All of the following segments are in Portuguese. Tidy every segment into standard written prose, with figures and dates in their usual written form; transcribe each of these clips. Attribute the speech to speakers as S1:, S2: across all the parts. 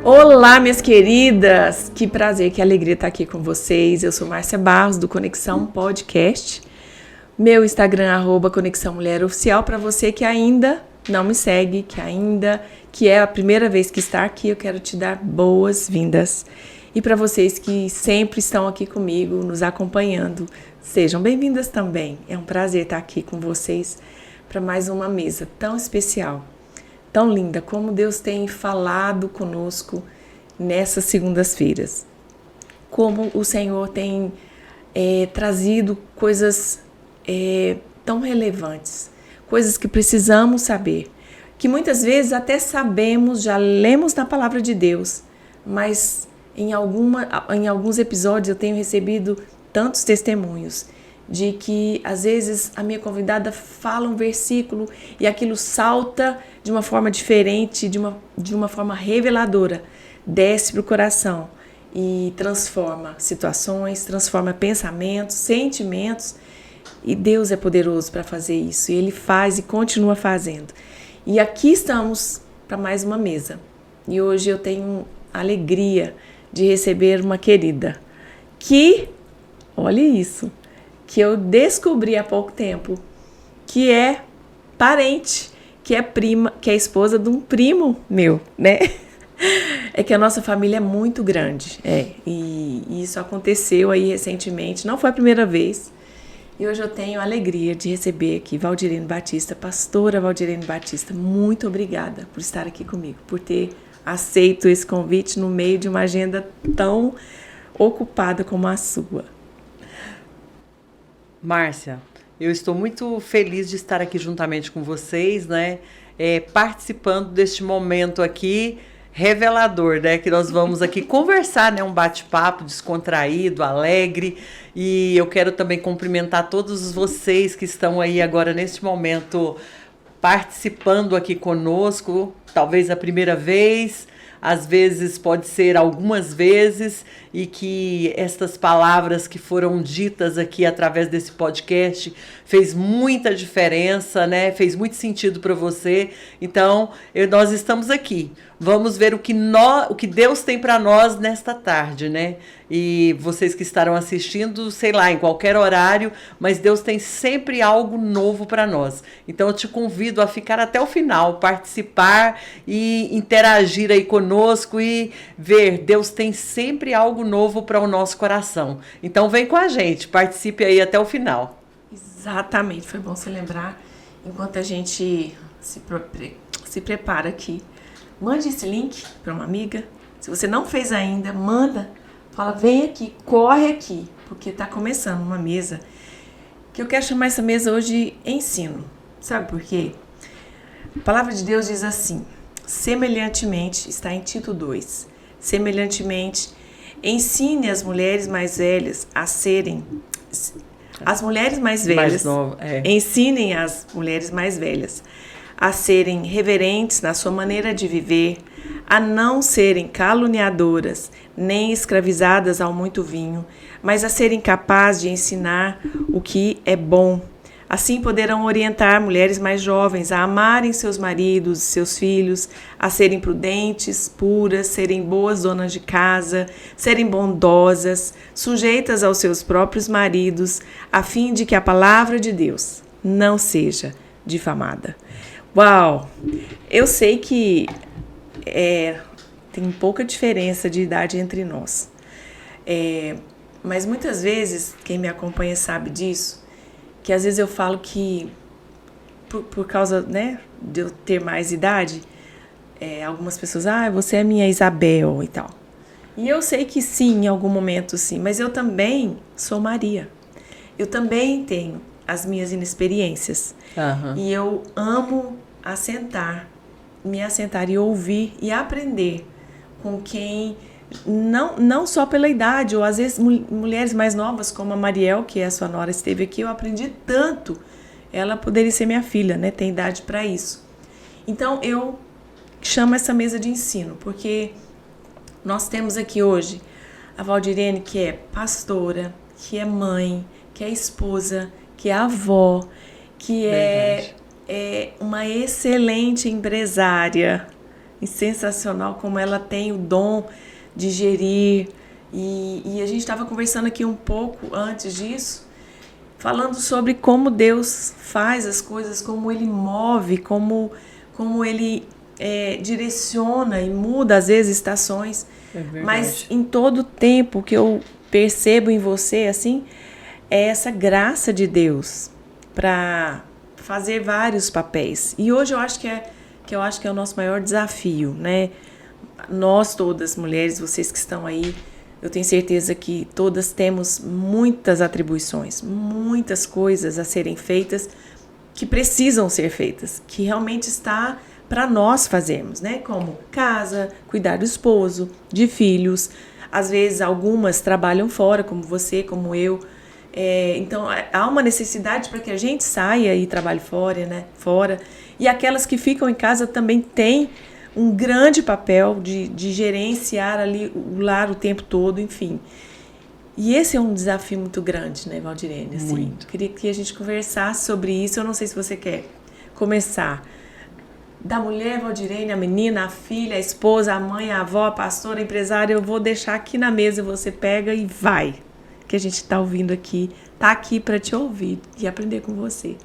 S1: Olá, minhas queridas! Que prazer, que alegria estar aqui com vocês. Eu sou Márcia Barros, do Conexão Podcast. Meu Instagram, @Conexão Mulher Oficial. Para você que ainda não me segue, que é a primeira vez que está aqui, eu quero te dar boas-vindas. E para vocês que sempre estão aqui comigo, nos acompanhando, sejam bem-vindas também. É um prazer estar aqui com vocês para mais uma mesa tão especial. Tão linda, como Deus tem falado conosco nessas segundas-feiras. Como o Senhor tem trazido coisas tão relevantes, coisas que precisamos saber, que muitas vezes até sabemos, já lemos na palavra de Deus, mas em alguns episódios eu tenho recebido tantos testemunhos de que às vezes a minha convidada fala um versículo e aquilo salta de uma forma diferente, de uma forma reveladora, desce para o coração e transforma situações, transforma pensamentos, sentimentos, e Deus é poderoso para fazer isso, e Ele faz e continua fazendo. E aqui estamos para mais uma mesa, e hoje eu tenho a alegria de receber uma querida que, olha isso, que eu descobri há pouco tempo, que é parente, que é prima, que é esposa de um primo meu, né? É que a nossa família é muito grande, e isso aconteceu aí recentemente, não foi a primeira vez, e hoje eu tenho a alegria de receber aqui Valdirene Batista, pastora Valdirene Batista. Muito obrigada por estar aqui comigo, por ter aceito esse convite no meio de uma agenda tão ocupada como a sua.
S2: Márcia, eu estou muito feliz de estar aqui juntamente com vocês, né? Participando deste momento aqui revelador, né? Que nós vamos aqui conversar, né? Um bate-papo descontraído, alegre. E eu quero também cumprimentar todos vocês que estão aí agora neste momento participando aqui conosco, talvez a primeira vez. Às vezes pode ser algumas vezes, e que estas palavras que foram ditas aqui através desse podcast fez muita diferença, né? Fez muito sentido para você. Então, nós estamos aqui. Vamos ver o que Deus tem para nós nesta tarde, né? E vocês que estarão assistindo, sei lá, em qualquer horário, mas Deus tem sempre algo novo para nós. Então eu te convido a ficar até o final, participar e interagir aí conosco e ver, Deus tem sempre algo novo para o nosso coração. Então vem com a gente, participe aí até o final.
S1: Exatamente, foi bom você lembrar, enquanto a gente se prepara aqui. Mande esse link para uma amiga. Se você não fez ainda, manda. Fala, vem aqui, corre aqui, porque está começando uma mesa que eu quero chamar essa mesa hoje de ensino. Sabe por quê? A palavra de Deus diz assim, semelhantemente, está em Tito 2, semelhantemente, ensine as mulheres mais velhas a serem... As mulheres mais velhas, ensinem as mulheres mais velhas a serem reverentes na sua maneira de viver, a não serem caluniadoras, nem escravizadas ao muito vinho, mas a serem capazes de ensinar o que é bom. Assim poderão orientar mulheres mais jovens a amarem seus maridos, seus filhos, a serem prudentes, puras, serem boas donas de casa, serem bondosas, sujeitas aos seus próprios maridos, a fim de que a palavra de Deus não seja difamada. Uau! Eu sei que tem pouca diferença de idade entre nós, mas muitas vezes, quem me acompanha sabe disso, que às vezes eu falo que por causa, né, de eu ter mais idade, algumas pessoas, você é minha Isabel e tal. E eu sei que sim, em algum momento sim, mas eu também sou Maria. Eu também tenho as minhas inexperiências. Uhum. E eu amo me assentar e ouvir e aprender com quem, não só pela idade, ou às vezes mulheres mais novas, como a Mariel, que é a sua nora, esteve aqui, eu aprendi tanto. Ela poderia ser minha filha, né? Tem idade para isso. Então, eu chamo essa mesa de ensino, porque nós temos aqui hoje a Valdirene, que é pastora, que é mãe, que é esposa, que é avó, que é uma excelente empresária. sensacional, como ela tem o dom de gerir. E a gente estava conversando aqui um pouco antes disso, falando sobre como Deus faz as coisas, como Ele move, como Ele direciona e muda às vezes estações. Mas em todo tempo que eu percebo em você, assim, é essa graça de Deus para fazer vários papéis. E hoje eu acho que é o nosso maior desafio, né? Nós todas, mulheres, vocês que estão aí, eu tenho certeza que todas temos muitas atribuições, muitas coisas a serem feitas que precisam ser feitas, que realmente está para nós fazermos, né? Como casa, cuidar do esposo, de filhos. Às vezes algumas trabalham fora, como você, como eu. Então há uma necessidade para que a gente saia e trabalhe fora, né? Fora. E aquelas que ficam em casa também têm um grande papel de gerenciar ali o lar o tempo todo, enfim. E esse é um desafio muito grande, né, Valdirene? Assim,
S2: muito.
S1: Queria que a gente conversasse sobre isso. Eu não sei se você quer começar da mulher, Valdirene, a menina, a filha, a esposa, a mãe, a avó, a pastora, a empresária. Eu vou deixar aqui na mesa, você pega e vai. Que a gente está ouvindo aqui, está aqui para te ouvir e aprender com você.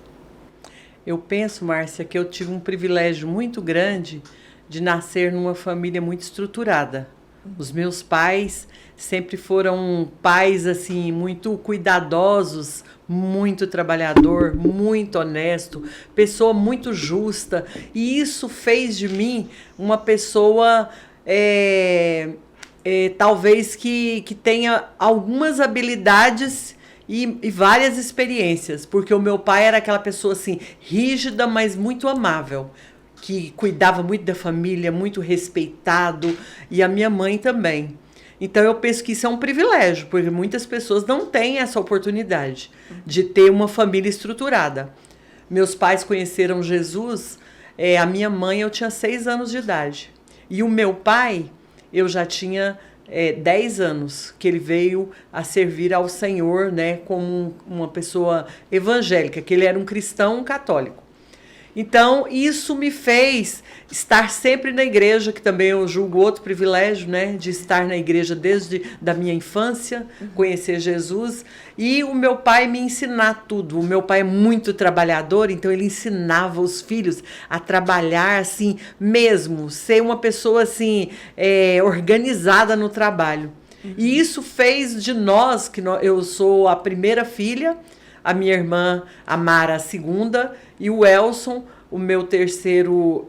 S2: Eu penso, Márcia, que eu tive um privilégio muito grande de nascer numa família muito estruturada. Os meus pais sempre foram pais assim muito cuidadosos, muito trabalhador, muito honesto, pessoa muito justa, e isso fez de mim uma pessoa talvez que tenha algumas habilidades e várias experiências, porque o meu pai era aquela pessoa assim rígida, mas muito amável, que cuidava muito da família, muito respeitado, e a minha mãe também. Então eu penso que isso é um privilégio, porque muitas pessoas não têm essa oportunidade de ter uma família estruturada. Meus pais conheceram Jesus, a minha mãe eu tinha 6 anos de idade. E o meu pai, eu já tinha 10 anos, que ele veio a servir ao Senhor, né, como uma pessoa evangélica, que ele era um cristão católico. Então, isso me fez estar sempre na igreja, que também eu julgo outro privilégio, né? De estar na igreja desde da minha infância, conhecer Jesus. E o meu pai me ensinar tudo. O meu pai é muito trabalhador, então ele ensinava os filhos a trabalhar assim mesmo, ser uma pessoa assim, organizada no trabalho. E isso fez de nós, eu sou a primeira filha, a minha irmã, a Mara, a segunda, e o Elson, o meu terceiro,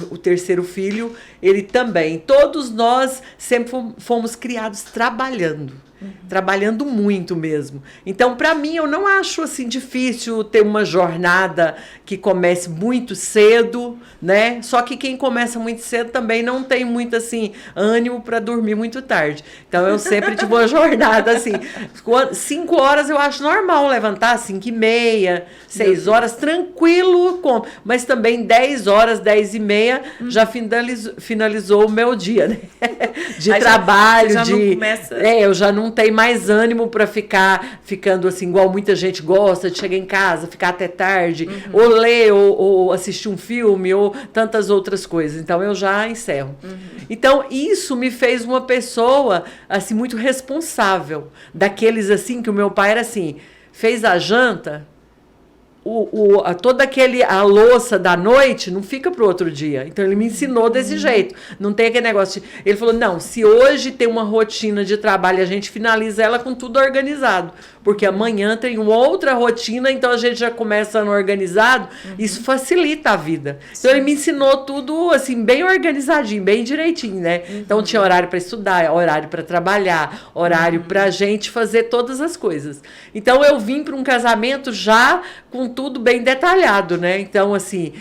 S2: o terceiro filho, ele também. Todos nós sempre fomos criados trabalhando. Trabalhando muito mesmo. Então, para mim, eu não acho assim difícil ter uma jornada que comece muito cedo, né? Só que quem começa muito cedo também não tem muito assim ânimo para dormir muito tarde. Então, eu sempre tive uma jornada assim. 5 horas eu acho normal levantar, 5h30, 6 horas, tranquilo, mas também 10 horas, 10h30 já finalizou o meu dia, né? De aí trabalho, já não começa... eu já não tenho mais ânimo para ficando assim, igual muita gente gosta, de chegar em casa, ficar até tarde, ou ler, ou assistir um filme, ou tantas outras coisas. Então, eu já encerro. Então, isso me fez uma pessoa, assim, muito responsável. Daqueles, assim, que o meu pai era assim, fez a janta... toda a louça da noite não fica para o outro dia. Então, ele me ensinou desse jeito. Não tem aquele negócio ele falou, não, se hoje tem uma rotina de trabalho, a gente finaliza ela com tudo organizado. Porque amanhã tem uma outra rotina, então a gente já começa no organizado. Isso facilita a vida. Então, ele me ensinou tudo, assim, bem organizadinho, bem direitinho, né? Então, tinha horário para estudar, horário para trabalhar, horário para a gente fazer todas as coisas. Então, eu vim para um casamento já com tudo bem detalhado, né? Então, assim,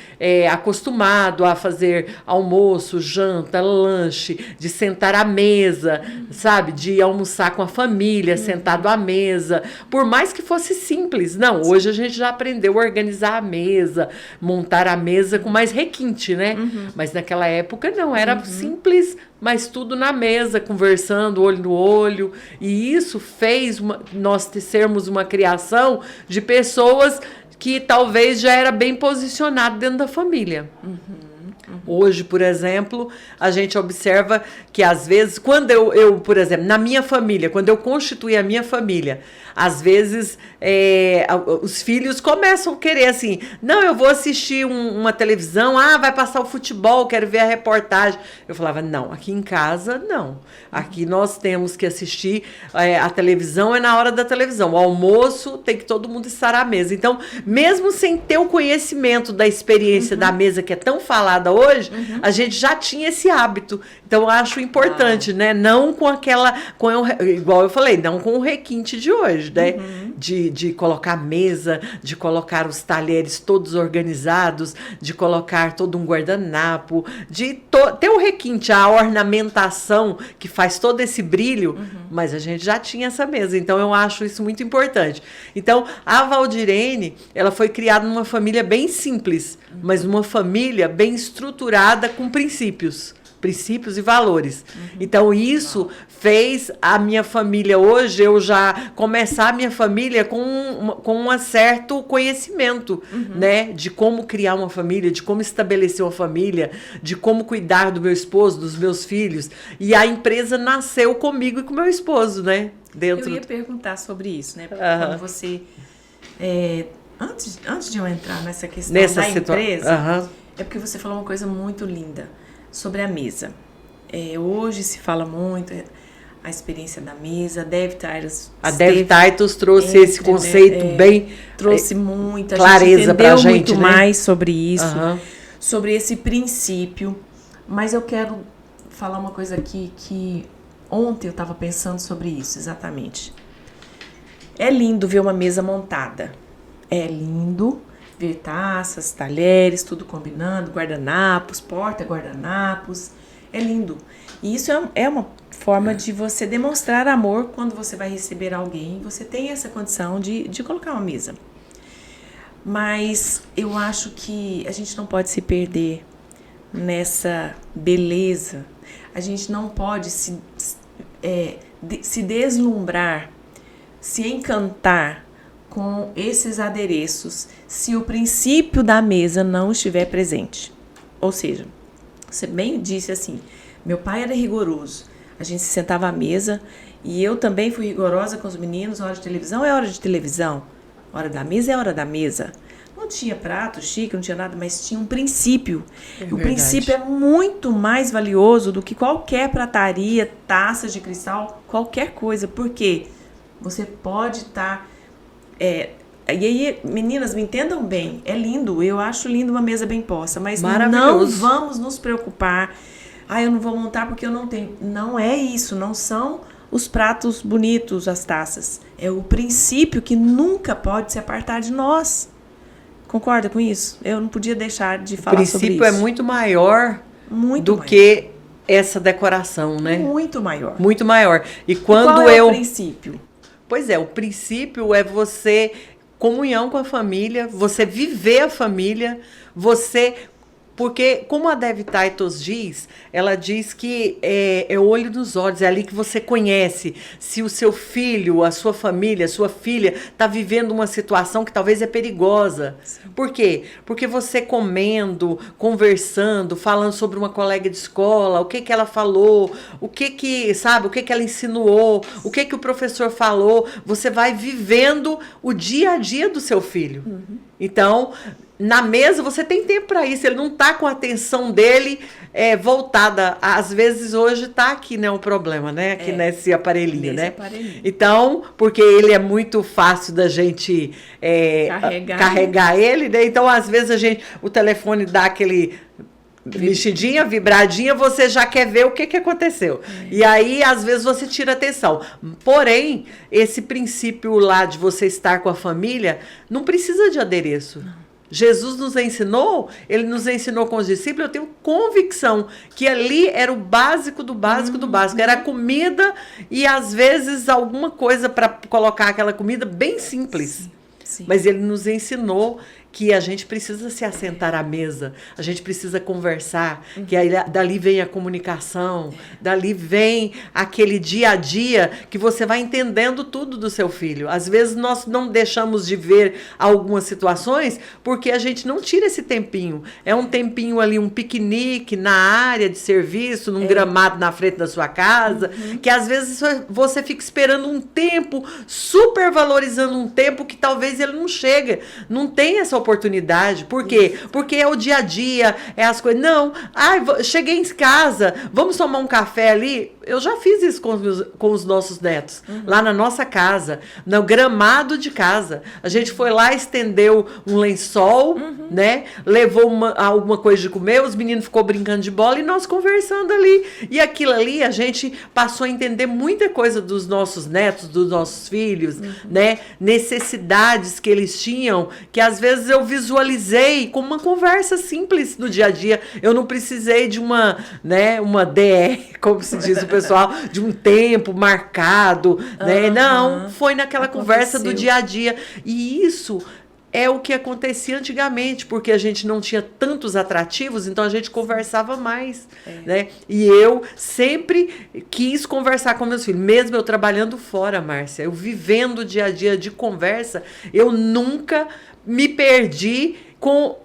S2: acostumado a fazer almoço, janta, lanche, de sentar à mesa, sabe? De almoçar com a família, sentado à mesa. Por mais que fosse simples. Não, hoje a gente já aprendeu a organizar a mesa, montar a mesa com mais requinte, né? Mas naquela época não, era simples, mas tudo na mesa, conversando, olho no olho. E isso fez nós sermos uma criação de pessoas que talvez já era bem posicionado dentro da família. Hoje, por exemplo, a gente observa que às vezes, quando eu, por exemplo, na minha família, quando eu constituí a minha família, às vezes os filhos começam a querer assim, não, eu vou assistir uma televisão, vai passar o futebol, quero ver a reportagem. Eu falava, não, aqui em casa, não. Aqui nós temos que assistir, a televisão é na hora da televisão, o almoço tem que todo mundo estar à mesa. Então, mesmo sem ter o conhecimento da experiência da mesa que é tão falada hoje, a gente já tinha esse hábito. Então, eu acho importante, né? Não com igual eu falei, não com o requinte de hoje, né? De colocar mesa, de colocar os talheres todos organizados, de colocar todo um guardanapo, de ter o requinte, a ornamentação que faz todo esse brilho, mas a gente já tinha essa mesa. Então, eu acho isso muito importante. Então, a Valdirene, ela foi criada numa família bem simples, mas numa família bem estruturada com princípios e valores. Então, isso fez a minha família hoje, eu já começar a minha família com um certo conhecimento, né? De como criar uma família, de como estabelecer uma família, de como cuidar do meu esposo, dos meus filhos. E a empresa nasceu comigo e com meu esposo, né?
S1: Eu ia perguntar sobre isso, né? Porque quando você... Antes de eu entrar nessa questão da empresa, é porque você falou uma coisa muito linda sobre a mesa. Hoje se fala muito a experiência da mesa. A Dev Titus trouxe esse conceito bem...
S2: Trouxe muita
S1: clareza
S2: pra gente,
S1: muito
S2: né?
S1: mais sobre isso, sobre esse princípio. Mas eu quero falar uma coisa aqui que ontem eu estava pensando sobre isso, exatamente. É lindo ver uma mesa montada. É lindo ver taças, talheres, tudo combinando, guardanapos, porta-guardanapos. É lindo. E isso é uma forma de você demonstrar amor quando você vai receber alguém. Você tem essa condição de colocar uma mesa. Mas eu acho que a gente não pode se perder nessa beleza. A gente não pode se deslumbrar, se encantar com esses adereços se o princípio da mesa não estiver presente. Ou seja, você bem disse assim, meu pai era rigoroso, a gente se sentava à mesa e eu também fui rigorosa com os meninos, hora de televisão é hora de televisão, hora da mesa é hora da mesa. Não tinha prato chique, não tinha nada, mas tinha um princípio. O princípio é muito mais valioso do que qualquer prataria, taça de cristal, qualquer coisa, porque você pode estar... E aí, meninas, me entendam bem, é lindo, eu acho lindo uma mesa bem posta, mas não vamos nos preocupar, eu não vou montar porque eu não tenho. Não é isso, não são os pratos bonitos, as taças, é o princípio que nunca pode se apartar de nós. Concorda com isso? Eu não podia deixar de falar sobre isso. O
S2: princípio é muito maior do que essa decoração, né?
S1: Muito maior.
S2: Muito maior. E quando
S1: qual é o princípio?
S2: Pois é, o princípio é você comunhão com a família, você viver a família, porque, como a Dev Titus diz, ela diz que é o olho nos olhos, é ali que você conhece se o seu filho, a sua família, a sua filha está vivendo uma situação que talvez é perigosa. Sim. Por quê? Porque você comendo, conversando, falando sobre uma colega de escola, o que ela falou, o que ela insinuou, o que o professor falou, você vai vivendo o dia a dia do seu filho. Então... Na mesa, você tem tempo para isso. Ele não está com a atenção dele voltada. Às vezes, hoje está aqui, né, o problema, né? Aqui nesse aparelhinho, né? Então, porque ele é muito fácil da gente carregar ele, né? Então, às vezes, o telefone dá aquele... mexidinha, vibradinha, você já quer ver o que aconteceu. E aí, às vezes, você tira atenção. Porém, esse princípio lá de você estar com a família, não precisa de adereço. Não. Jesus nos ensinou, ele nos ensinou com os discípulos, eu tenho convicção que ali era o básico do básico do básico, era a comida e às vezes alguma coisa para colocar aquela comida bem simples. Sim. Mas ele nos ensinou que a gente precisa se assentar à mesa, a gente precisa conversar, que aí, dali vem a comunicação, dali vem aquele dia a dia que você vai entendendo tudo do seu filho. Às vezes nós não deixamos de ver algumas situações porque a gente não tira esse tempinho. É um tempinho ali, um piquenique na área de serviço, num gramado na frente da sua casa, que às vezes você fica esperando um tempo, super valorizando um tempo que talvez ele não chega, não tem essa oportunidade. Por quê? Porque é o dia a dia, é as coisas. Não, cheguei em casa, vamos tomar um café ali. Eu já fiz isso com os nossos netos, lá na nossa casa, no gramado de casa. A gente foi lá, estendeu um lençol, né? Levou alguma coisa de comer, os meninos ficou brincando de bola e nós conversando ali. E aquilo ali, a gente passou a entender muita coisa dos nossos netos, dos nossos filhos, né? Necessidades que eles tinham, que às vezes eu visualizei como uma conversa simples no dia a dia. Eu não precisei de uma DR, como se diz o pessoal, de um tempo marcado, né? Não, foi naquela conversa do dia a dia. E isso é o que acontecia antigamente, porque a gente não tinha tantos atrativos, então a gente conversava mais, né? E eu sempre quis conversar com meus filhos, mesmo eu trabalhando fora, Márcia, eu vivendo o dia a dia de conversa, eu nunca me perdi com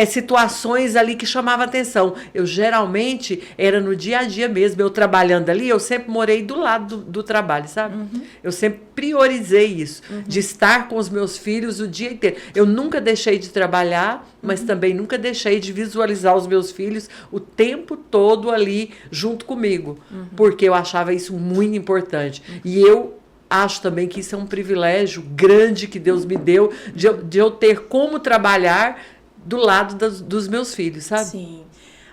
S2: situações ali que chamavam atenção. Eu geralmente era no dia a dia mesmo, eu trabalhando ali, eu sempre morei do lado do trabalho, sabe? Eu sempre priorizei isso, de estar com os meus filhos o dia inteiro. Eu nunca deixei de trabalhar, mas também nunca deixei de visualizar os meus filhos o tempo todo ali junto comigo, porque eu achava isso muito importante. E eu acho também que isso é um privilégio grande que Deus me deu, de eu ter como trabalhar do lado dos meus filhos, sabe?
S1: Sim.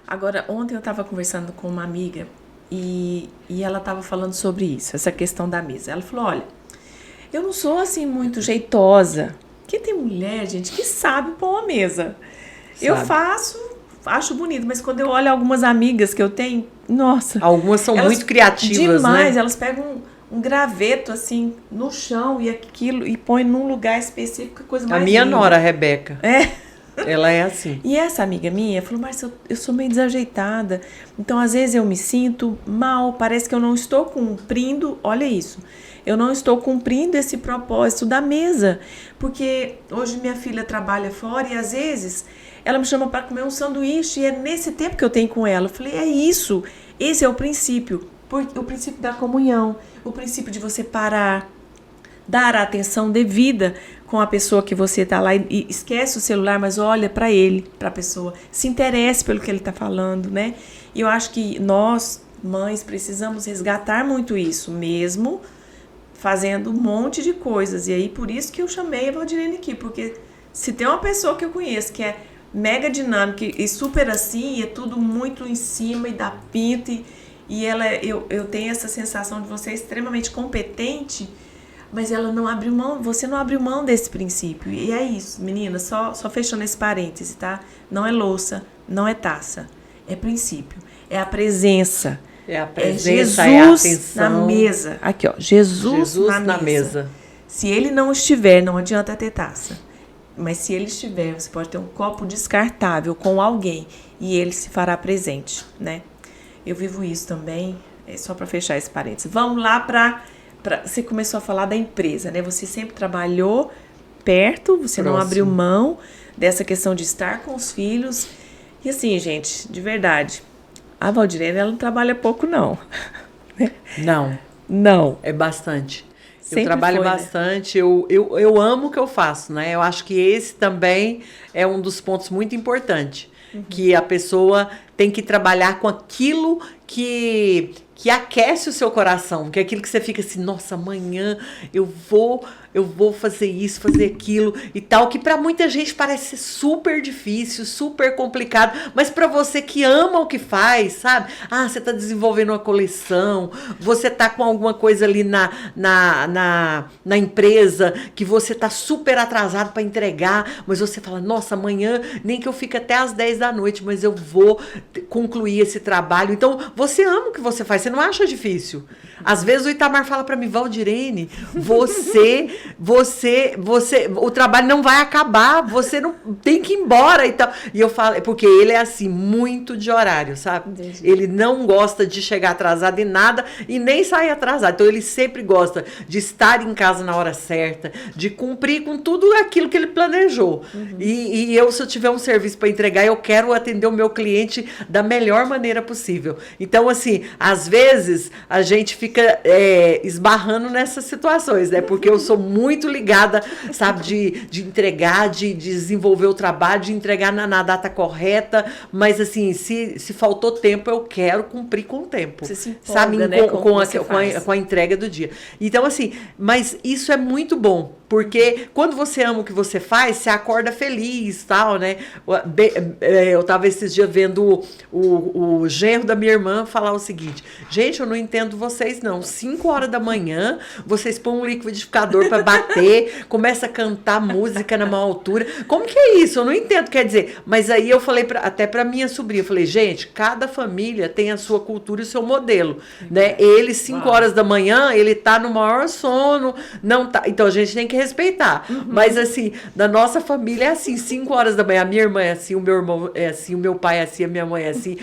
S1: Agora, ontem eu estava conversando com uma amiga e ela estava falando sobre isso, essa questão da mesa. Ela falou, olha, eu não sou assim muito jeitosa, porque tem mulher, gente, que sabe pôr uma mesa. Sabe. Eu acho bonito, mas quando eu olho algumas amigas que eu tenho, nossa.
S2: Algumas são muito criativas,
S1: demais,
S2: né?
S1: Elas pegam um graveto assim no chão e aquilo e põem num lugar específico, coisa mais
S2: linda. A minha nora, a Rebeca. Ela é assim.
S1: E essa amiga minha falou, mas eu sou meio desajeitada. Então, às vezes, eu me sinto mal. Parece que eu não estou cumprindo. Olha isso. Eu não estou cumprindo esse propósito da mesa. Porque hoje minha filha trabalha fora e, às vezes, ela me chama para comer um sanduíche. E é nesse tempo que eu tenho com ela. Eu falei, é isso. Esse é o princípio. O princípio da comunhão. O princípio de você parar. Dar a atenção devida com a pessoa que você está lá e esquece o celular, mas olha para ele, para a pessoa, se interesse pelo que ele está falando, né? E eu acho que nós, mães, precisamos resgatar muito isso, mesmo fazendo um monte de coisas. E aí, por isso que eu chamei a Valdirene aqui, porque se tem uma pessoa que eu conheço que é mega dinâmica e super assim, e é tudo muito em cima e dá pinta, e ela, eu tenho essa sensação de você extremamente competente, mas ela não abriu mão, você não abriu mão desse princípio. E é isso, meninas, só fechando esse parêntese, tá? Não é louça, não é taça, é princípio, é a presença.
S2: É a presença,
S1: Jesus
S2: é a atenção.
S1: Na mesa. Aqui, ó, Jesus na mesa. Se ele não estiver, não adianta ter taça. Mas se ele estiver, você pode ter um copo descartável com alguém e ele se fará presente, né? Eu vivo isso também, só para fechar esse parênteses. Vamos lá você começou a falar da empresa, né? Você sempre trabalhou perto, você não abriu mão dessa questão de estar com os filhos. E assim, gente, de verdade, a Valdirene, ela não trabalha pouco, não. Não.
S2: É bastante.
S1: Sempre
S2: eu trabalho bastante, né? eu amo o que eu faço, né? Eu acho que esse também é um dos pontos muito importantes. Que a pessoa tem que trabalhar com aquilo que aquece o seu coração, que é aquilo que você fica assim, nossa, amanhã eu vou fazer isso, fazer aquilo e tal, que para muita gente parece ser super difícil, super complicado, mas para você que ama o que faz, sabe? Você tá desenvolvendo uma coleção, você tá com alguma coisa ali na empresa que você tá super atrasado para entregar, mas você fala, nossa, amanhã nem que eu fique até às 10 da noite, mas eu vou concluir esse trabalho. Então, você ama o que você faz, você não acha difícil. Às vezes o Itamar fala para mim, Valdirene, o trabalho não vai acabar, você não tem que ir embora e tal. E eu falo, porque ele é assim, muito de horário, sabe?
S1: Entendi.
S2: Ele não gosta de chegar atrasado em nada e nem sair atrasado. Então ele sempre gosta de estar em casa na hora certa, de cumprir com tudo aquilo que ele planejou. E eu, se eu tiver um serviço para entregar, eu quero atender o meu cliente da melhor maneira possível. Então, assim, às vezes a gente fica esbarrando nessas situações, né? Porque eu sou muito ligada, sabe, de entregar, de desenvolver o trabalho, de entregar na data correta, mas assim, se faltou tempo, eu quero cumprir com o tempo.
S1: Você se empolga,
S2: sabe,
S1: né,
S2: com a entrega do dia. Então, assim, mas isso é muito bom. Porque quando você ama o que você faz, você acorda feliz, tal, né? Eu estava esses dias vendo o genro da minha irmã falar o seguinte: gente, eu não entendo vocês não. 5 horas da manhã, vocês põem um liquidificador para bater, começa a cantar música na maior altura. Como que é isso? Eu não entendo, quer dizer. Mas aí eu falei até para minha sobrinha, eu falei, gente, cada família tem a sua cultura e o seu modelo, né? Ele, 5 horas da manhã, ele tá no maior sono, não tá. Então a gente tem que respeitar. Mas assim, na nossa família é assim, 5 horas da manhã, a minha irmã é assim, o meu irmão é assim, o meu pai é assim, a minha mãe é assim,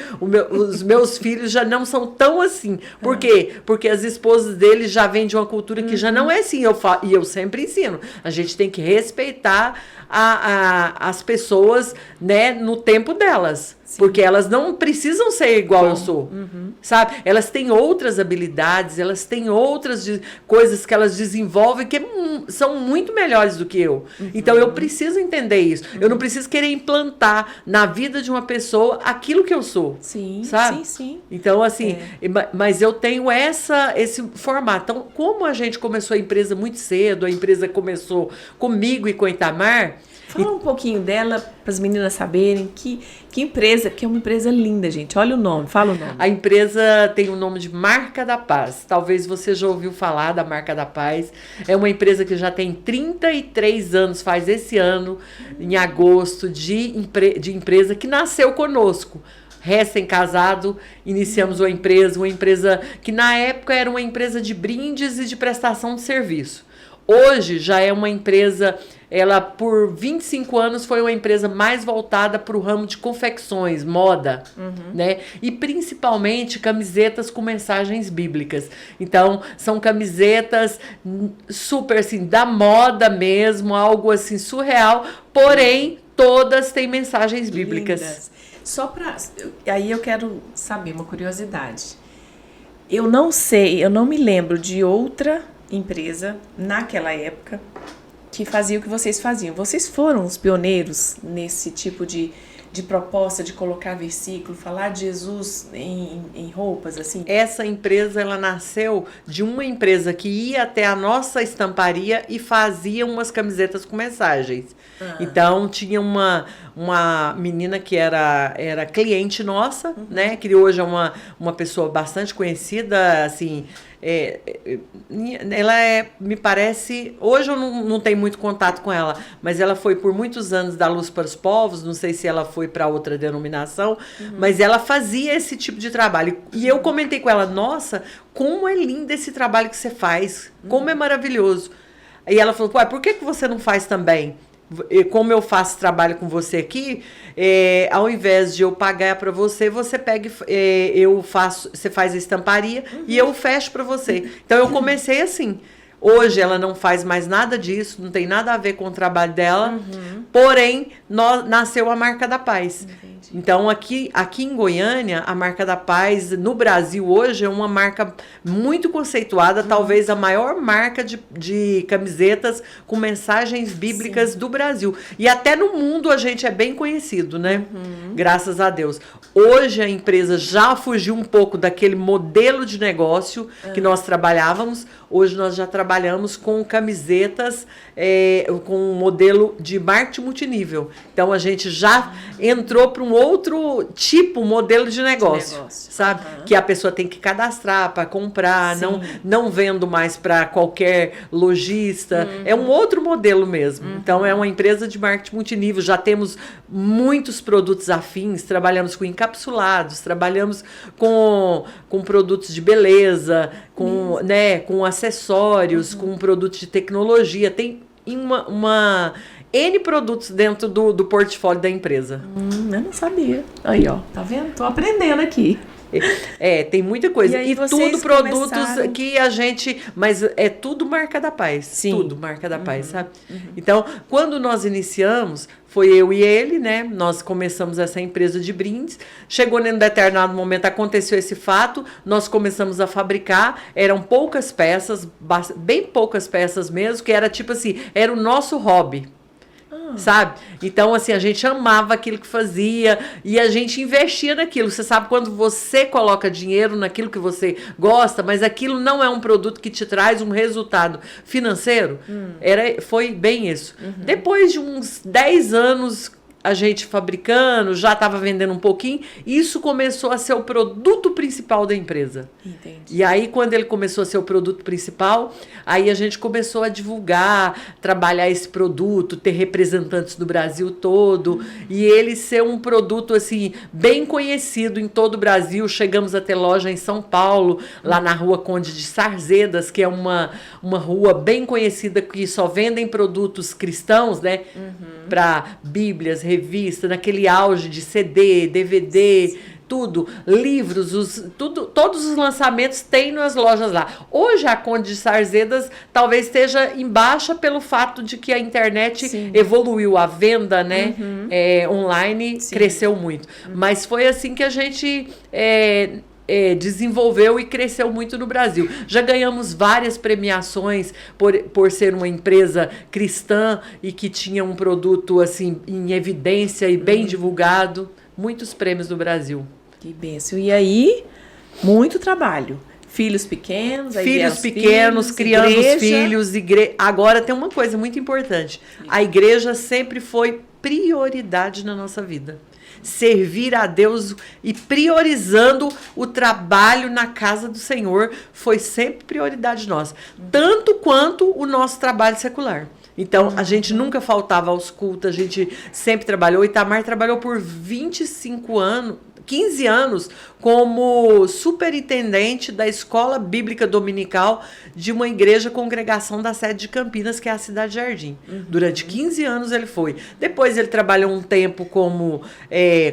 S2: os meus filhos já não são tão assim. Por quê? Porque as esposas deles já vêm de uma cultura que já não é assim. E eu sempre ensino. A gente tem que respeitar as pessoas, né, no tempo delas. Sim. Porque elas não precisam ser igual eu sou, sabe? Elas têm outras habilidades, elas têm outras coisas que elas desenvolvem que são muito melhores do que eu. Então, eu preciso entender isso. Eu não preciso querer implantar na vida de uma pessoa aquilo que eu sou.
S1: Sim,
S2: sabe?
S1: sim.
S2: Então, assim, mas eu tenho esse formato. Então, como a gente começou a empresa muito cedo, a empresa começou comigo e com o Itamar...
S1: Fala um pouquinho dela, para as meninas saberem que empresa, que é uma empresa linda, gente. Olha o nome, fala o nome.
S2: A empresa tem o nome de Marca da Paz. Talvez você já ouviu falar da Marca da Paz. É uma empresa que já tem 33 anos, faz esse ano, em agosto, de empresa que nasceu conosco. Recém-casado, iniciamos uma empresa que na época era uma empresa de brindes e de prestação de serviço. Hoje já é uma empresa, ela por 25 anos foi uma empresa mais voltada para o ramo de confecções, moda, né? E principalmente camisetas com mensagens bíblicas. Então, são camisetas super assim, da moda mesmo, algo assim surreal, porém todas têm mensagens bíblicas.
S1: Lindas. Só para... Aí eu quero saber uma curiosidade. Eu não sei, eu não me lembro de outra empresa naquela época que fazia o que vocês faziam. Vocês foram os pioneiros nesse tipo de proposta de colocar versículo, falar de Jesus em roupas, assim?
S2: Essa empresa, ela nasceu de uma empresa que ia até a nossa estamparia e fazia umas camisetas com mensagens. Então, tinha uma menina que era cliente nossa, né? Que hoje é uma pessoa bastante conhecida, assim... ela me parece, hoje eu não tenho muito contato com ela, mas ela foi por muitos anos da Luz para os Povos, não sei se ela foi para outra denominação, mas ela fazia esse tipo de trabalho. E eu comentei com ela, nossa, como é lindo esse trabalho que você faz, como é maravilhoso. E ela falou, por que você não faz também? Como eu faço trabalho com você aqui, ao invés de eu pagar para você, você pega, você faz a estamparia e eu fecho para você. Então eu comecei assim. Hoje ela não faz mais nada disso, não tem nada a ver com o trabalho dela, porém nasceu a Marca da Paz. Entendi. Então aqui em Goiânia, a Marca da Paz no Brasil hoje é uma marca muito conceituada, talvez a maior marca de camisetas com mensagens bíblicas do Brasil. E até no mundo a gente é bem conhecido, né? Graças a Deus. Hoje a empresa já fugiu um pouco daquele modelo de negócio que nós trabalhávamos. Hoje nós já trabalhamos com camisetas com um modelo de marketing multinível. Então a gente já entrou para um outro modelo de negócio. Sabe?
S1: Uhum.
S2: Que a pessoa tem que cadastrar para comprar, não vendo mais para qualquer lojista. É um outro modelo mesmo. Então, é uma empresa de marketing multinível. Já temos muitos produtos afins, trabalhamos com encapsulados, trabalhamos com produtos de beleza, com acessórios, com produtos de tecnologia. Tem N produtos dentro do portfólio da empresa.
S1: Eu não sabia. Aí, ó, tá vendo? Tô aprendendo aqui.
S2: Tem muita coisa.
S1: E
S2: tudo produtos que a gente... Mas é tudo marca da paz.
S1: Sim.
S2: Tudo marca da paz, sabe? Então, quando nós iniciamos, foi eu e ele, né? Nós começamos essa empresa de brindes. Chegou num determinado momento, aconteceu esse fato. Nós começamos a fabricar. Eram poucas peças, bem poucas peças mesmo, que era tipo assim, era o nosso hobby. Sabe? Então, assim, a gente amava aquilo que fazia e a gente investia naquilo. Você sabe quando você coloca dinheiro naquilo que você gosta, mas aquilo não é um produto que te traz um resultado financeiro? Foi bem isso. Depois de uns 10 anos a gente fabricando, já estava vendendo um pouquinho, isso começou a ser o produto principal da empresa.
S1: Entendi.
S2: E aí, quando ele começou a ser o produto principal, aí a gente começou a divulgar, trabalhar esse produto, ter representantes do Brasil todo, e ele ser um produto, assim, bem conhecido em todo o Brasil. Chegamos a ter loja em São Paulo, lá na Rua Conde de Sarzedas, que é uma rua bem conhecida, que só vendem produtos cristãos, né? Para bíblias, revista, naquele auge de CD, DVD, tudo, livros, todos os lançamentos tem nas lojas lá. Hoje a Conde de Sarzedas talvez esteja em baixa pelo fato de que a internet evoluiu, a venda, né, online cresceu muito. Mas foi assim que a gente desenvolveu e cresceu muito no Brasil. Já ganhamos várias premiações por ser uma empresa cristã e que tinha um produto assim em evidência e bem divulgado. Muitos prêmios no Brasil.
S1: Que bênção. E aí, muito trabalho. Filhos pequenos,
S2: criando
S1: igreja.
S2: os filhos. Agora tem uma coisa muito importante. A igreja sempre foi prioridade na nossa vida. Servir a Deus e priorizando o trabalho na casa do Senhor foi sempre prioridade nossa. Tanto quanto o nosso trabalho secular. Então, a gente nunca faltava aos cultos, a gente sempre trabalhou. O Itamar trabalhou por 15 anos como superintendente da Escola Bíblica Dominical de uma igreja congregação da sede de Campinas, que é a Cidade Jardim. Durante 15 anos ele foi. Depois ele trabalhou um tempo como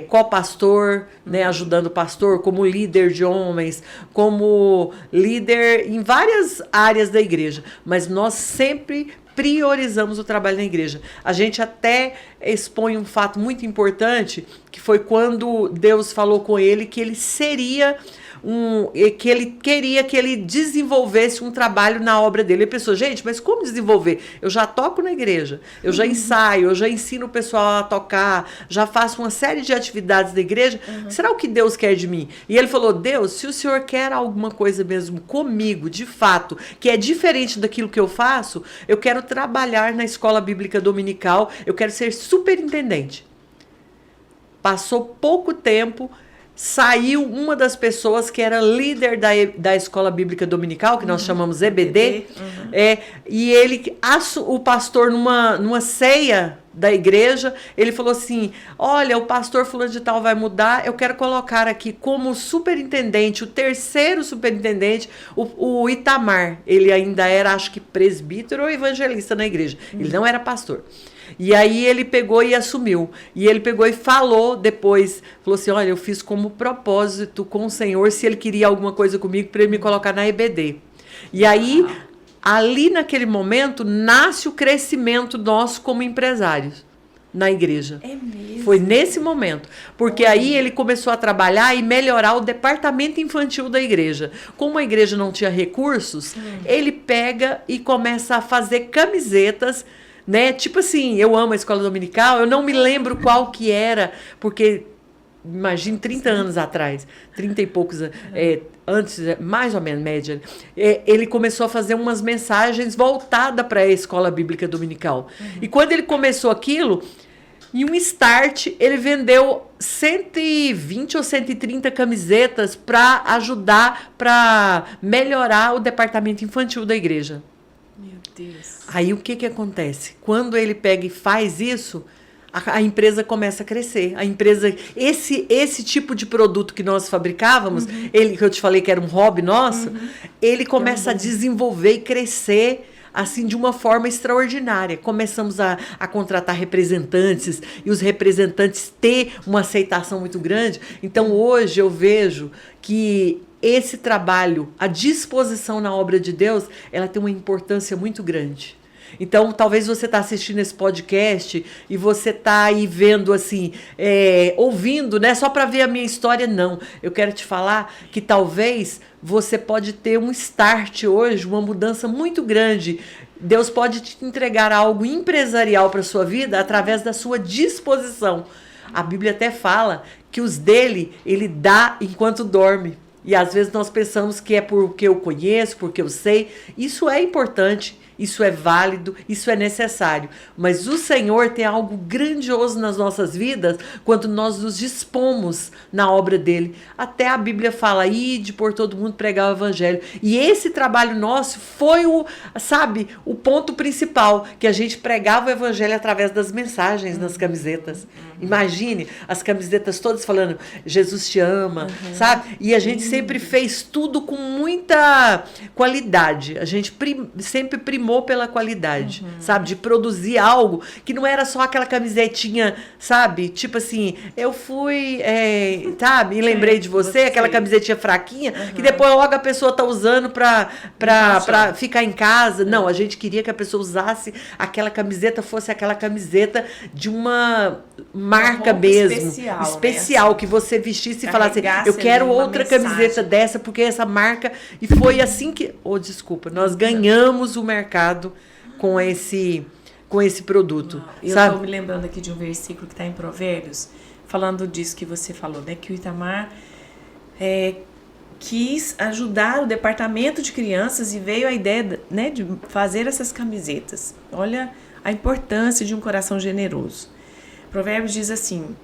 S2: co-pastor, né, ajudando o pastor, como líder de homens, como líder em várias áreas da igreja. Mas nós sempre priorizamos o trabalho na igreja. A gente até expõe um fato muito importante, que foi quando Deus falou com ele que ele seria que ele queria que ele desenvolvesse um trabalho na obra dele. Ele pensou, gente, mas como desenvolver? Eu já toco na igreja, eu já ensaio, eu já ensino o pessoal a tocar, já faço uma série de atividades da igreja. Será o que Deus quer de mim? E ele falou, Deus, se o Senhor quer alguma coisa mesmo comigo, de fato, que é diferente daquilo que eu faço, eu quero trabalhar na escola bíblica dominical, eu quero ser superintendente. Passou pouco tempo, saiu uma das pessoas que era líder da Escola Bíblica Dominical, que nós chamamos EBD, e o pastor, numa ceia da igreja, ele falou assim, olha, o pastor fulano de tal vai mudar, eu quero colocar aqui como superintendente, o terceiro superintendente, o Itamar. Ele ainda era, acho que presbítero ou evangelista na igreja, ele não era pastor. E aí ele pegou e assumiu. E ele pegou e falou depois, falou assim, olha, eu fiz como propósito com o Senhor, se ele queria alguma coisa comigo, para ele me colocar na EBD. E aí, ali naquele momento, nasce o crescimento nosso como empresários na igreja.
S1: É mesmo?
S2: Foi nesse momento. Porque aí ele começou a trabalhar e melhorar o departamento infantil da igreja. Como a igreja não tinha recursos, ele pega e começa a fazer camisetas, né? Tipo assim, eu amo a escola dominical, eu não me lembro qual que era, porque imagine 30 anos atrás, 30 e poucos antes, mais ou menos, média, ele começou a fazer umas mensagens voltadas para a escola bíblica dominical. E quando ele começou aquilo, Em um start, ele vendeu 120 ou 130 camisetas para ajudar, para melhorar o departamento infantil da igreja.
S1: Meu Deus.
S2: Aí o que acontece? Quando ele pega e faz isso, a empresa começa a crescer. A empresa, esse tipo de produto que nós fabricávamos, ele que eu te falei que era um hobby nosso, ele começa a desenvolver e crescer assim de uma forma extraordinária. Começamos a contratar representantes e os representantes ter uma aceitação muito grande. Então hoje eu vejo que esse trabalho, a disposição na obra de Deus, ela tem uma importância muito grande. Então, talvez você está assistindo esse podcast e você está aí vendo assim, ouvindo, né? Só para ver a minha história, não. Eu quero te falar que talvez você pode ter um start hoje, uma mudança muito grande. Deus pode te entregar algo empresarial para a sua vida através da sua disposição. A Bíblia até fala que os dele, ele dá enquanto dorme. E às vezes nós pensamos que é porque eu conheço, porque eu sei. Isso é importante. Isso é válido, isso é necessário. Mas o Senhor tem algo grandioso nas nossas vidas quando nós nos dispomos na obra dele. Até a Bíblia fala, ide por todo mundo pregar o evangelho. E esse trabalho nosso foi o ponto principal, que a gente pregava o evangelho através das mensagens nas camisetas. Imagine as camisetas todas falando, Jesus te ama, sabe? E a gente sempre fez tudo com muita qualidade. A gente sempre primou pela qualidade, sabe? De produzir algo que não era só aquela camisetinha, sabe? Tipo assim, eu fui, sabe? E lembrei de você, aquela camisetinha fraquinha, que depois logo a pessoa tá usando pra ficar em casa. Não, a gente queria que a pessoa usasse aquela camiseta, fosse aquela camiseta de uma marca mesmo. Especial, né? Que você vestisse e falasse, eu quero outra camiseta dessa, porque essa marca... E foi assim que... desculpa, nós ganhamos o mercado com esse produto.
S1: Eu estou me lembrando aqui de um versículo que está em Provérbios, falando disso que você falou, né? Que o Itamar quis ajudar o departamento de crianças e veio a ideia, né, de fazer essas camisetas. Olha a importância de um coração generoso. Provérbios diz assim,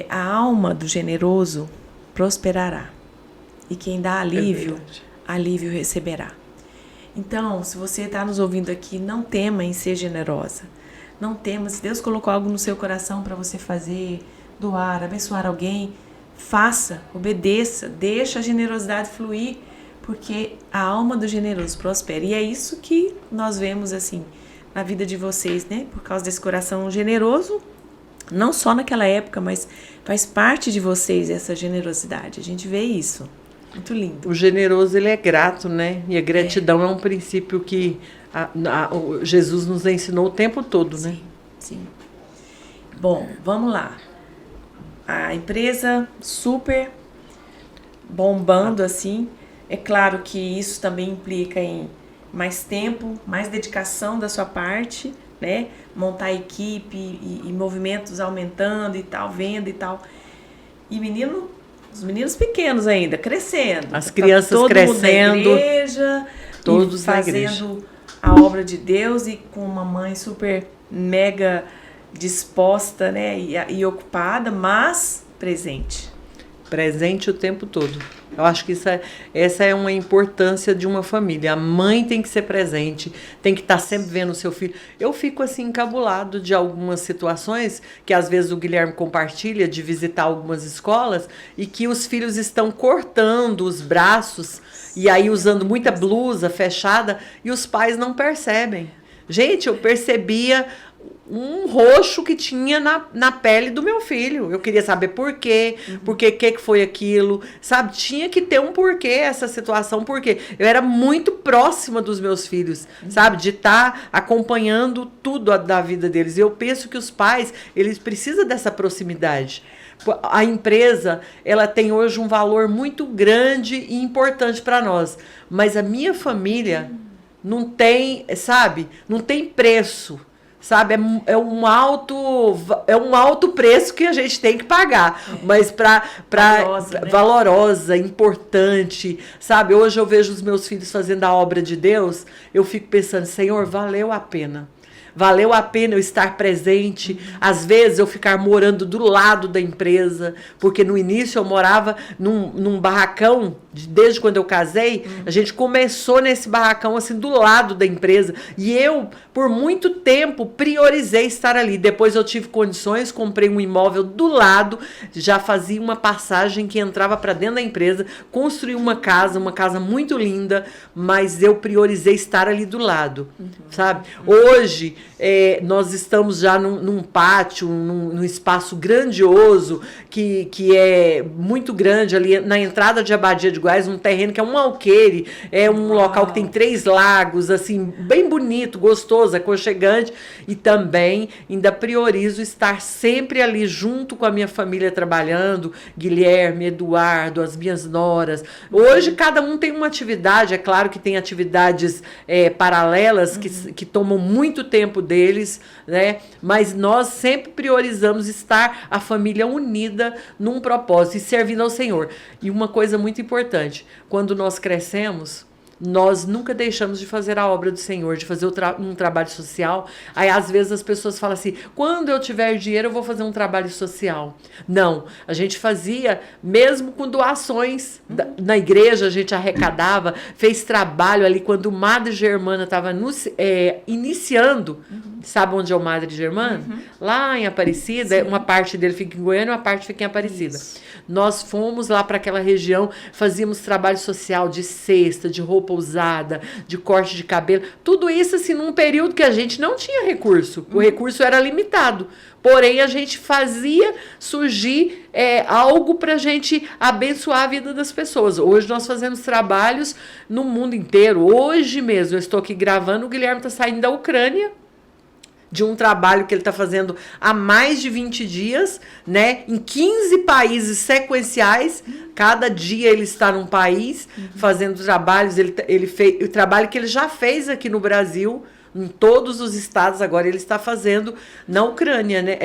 S1: a alma do generoso prosperará, e quem dá alívio, alívio receberá. Então, se você está nos ouvindo aqui, não tema em ser generosa. Não tema, se Deus colocou algo no seu coração para você fazer, doar, abençoar alguém, faça, obedeça, deixa a generosidade fluir, porque a alma do generoso prospera. E é isso que nós vemos assim na vida de vocês, né? Por causa desse coração generoso, não só naquela época, mas faz parte de vocês essa generosidade. A gente vê isso. Muito lindo.
S2: O generoso, ele é grato, né? E a gratidão é um princípio que Jesus nos ensinou o tempo todo, né?
S1: Sim. Bom, vamos lá. A empresa super bombando, assim. É claro que isso também implica em mais tempo, mais dedicação da sua parte, né? Montar equipe e movimentos aumentando e tal, venda e tal. E os meninos pequenos ainda, crescendo.
S2: As crianças todo crescendo.
S1: Mundo na igreja,
S2: todos
S1: fazendo a obra de Deus e com uma mãe super mega disposta, né? E ocupada, mas presente.
S2: Presente o tempo todo. Eu acho que essa é uma importância de uma família. A mãe tem que ser presente, tem que estar sempre vendo o seu filho. Eu fico assim encabulado de algumas situações que às vezes o Guilherme compartilha de visitar algumas escolas e que os filhos estão cortando os braços e aí usando muita blusa fechada e os pais não percebem. Gente, eu percebia um roxo que tinha na pele do meu filho. Eu queria saber por quê, que foi aquilo, sabe? Tinha que ter um porquê essa situação, porque eu era muito próxima dos meus filhos, sabe? De estar acompanhando tudo da vida deles. E eu penso que os pais, eles precisam dessa proximidade. A empresa, ela tem hoje um valor muito grande e importante para nós, mas a minha família não tem, sabe? Não tem preço. Sabe, é um alto preço que a gente tem que pagar, mas valorosa, importante, sabe? Hoje eu vejo os meus filhos fazendo a obra de Deus, eu fico pensando, Senhor, valeu a pena. valeu a pena eu estar presente, às vezes eu ficar morando do lado da empresa, porque no início eu morava num barracão, desde quando eu casei, a gente começou nesse barracão assim do lado da empresa, e eu por muito tempo priorizei estar ali. Depois eu tive condições, comprei um imóvel do lado, já fazia uma passagem que entrava para dentro da empresa, construí uma casa muito linda, mas eu priorizei estar ali do lado, sabe? Hoje nós estamos já num pátio, num espaço grandioso, que é muito grande ali na entrada de Abadia de Goiás, um terreno que é um alqueire, é um local que tem 3 lagos, assim, bem bonito, gostoso, aconchegante, e também ainda priorizo estar sempre ali junto com a minha família trabalhando, Guilherme, Eduardo, as minhas noras. Hoje cada um tem uma atividade, é claro que tem atividades paralelas que tomam muito tempo deles, né? Mas nós sempre priorizamos estar a família unida num propósito e servindo ao Senhor. E uma coisa muito importante, quando nós crescemos, nós nunca deixamos de fazer a obra do Senhor, de fazer um trabalho social. Aí, às vezes, as pessoas falam assim, quando eu tiver dinheiro, eu vou fazer um trabalho social. Não, a gente fazia, mesmo com doações na igreja, a gente arrecadava, fez trabalho ali, quando o Madre Germana estava iniciando, sabe onde é o Madre Germana? Lá em Aparecida, sim. Uma parte dele fica em Goiânia, uma parte fica em Aparecida. Isso. Nós fomos lá para aquela região, fazíamos trabalho social de cesta, de roupa usada, de corte de cabelo, tudo isso assim num período que a gente não tinha recurso, o recurso era limitado, porém a gente fazia surgir algo para a gente abençoar a vida das pessoas. Hoje nós fazemos trabalhos no mundo inteiro, hoje mesmo eu estou aqui gravando, o Guilherme está saindo da Ucrânia, de um trabalho que ele está fazendo há mais de 20 dias, né? Em 15 países sequenciais. Cada dia ele está num país fazendo trabalhos. Ele fez o trabalho que ele já fez aqui no Brasil, em todos os estados, agora ele está fazendo na Ucrânia, né?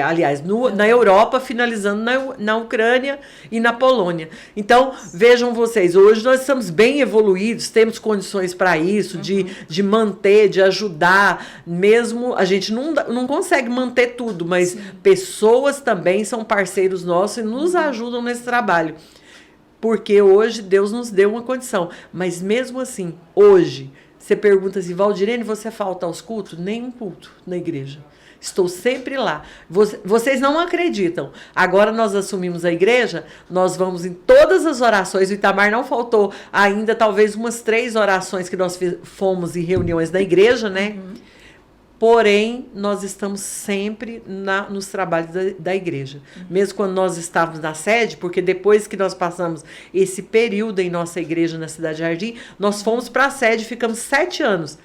S2: Aliás, na Europa, finalizando na Ucrânia e na Polônia. Então, vejam vocês, hoje nós estamos bem evoluídos, temos condições para isso, de manter, de ajudar, mesmo a gente não consegue manter tudo, mas sim, pessoas também são parceiros nossos e nos ajudam nesse trabalho. Porque hoje Deus nos deu uma condição, mas mesmo assim, hoje, você pergunta assim, Valdirene, você falta aos cultos? Nenhum culto na igreja. Estou sempre lá. Vocês não acreditam. Agora nós assumimos a igreja, nós vamos em todas as orações. O Itamar não faltou ainda, talvez umas 3 orações que nós fomos em reuniões da igreja, né? Porém, nós estamos sempre nos trabalhos da igreja. Mesmo quando nós estávamos na sede, porque depois que nós passamos esse período em nossa igreja na Cidade Jardim, nós fomos para a sede e ficamos 7 anos.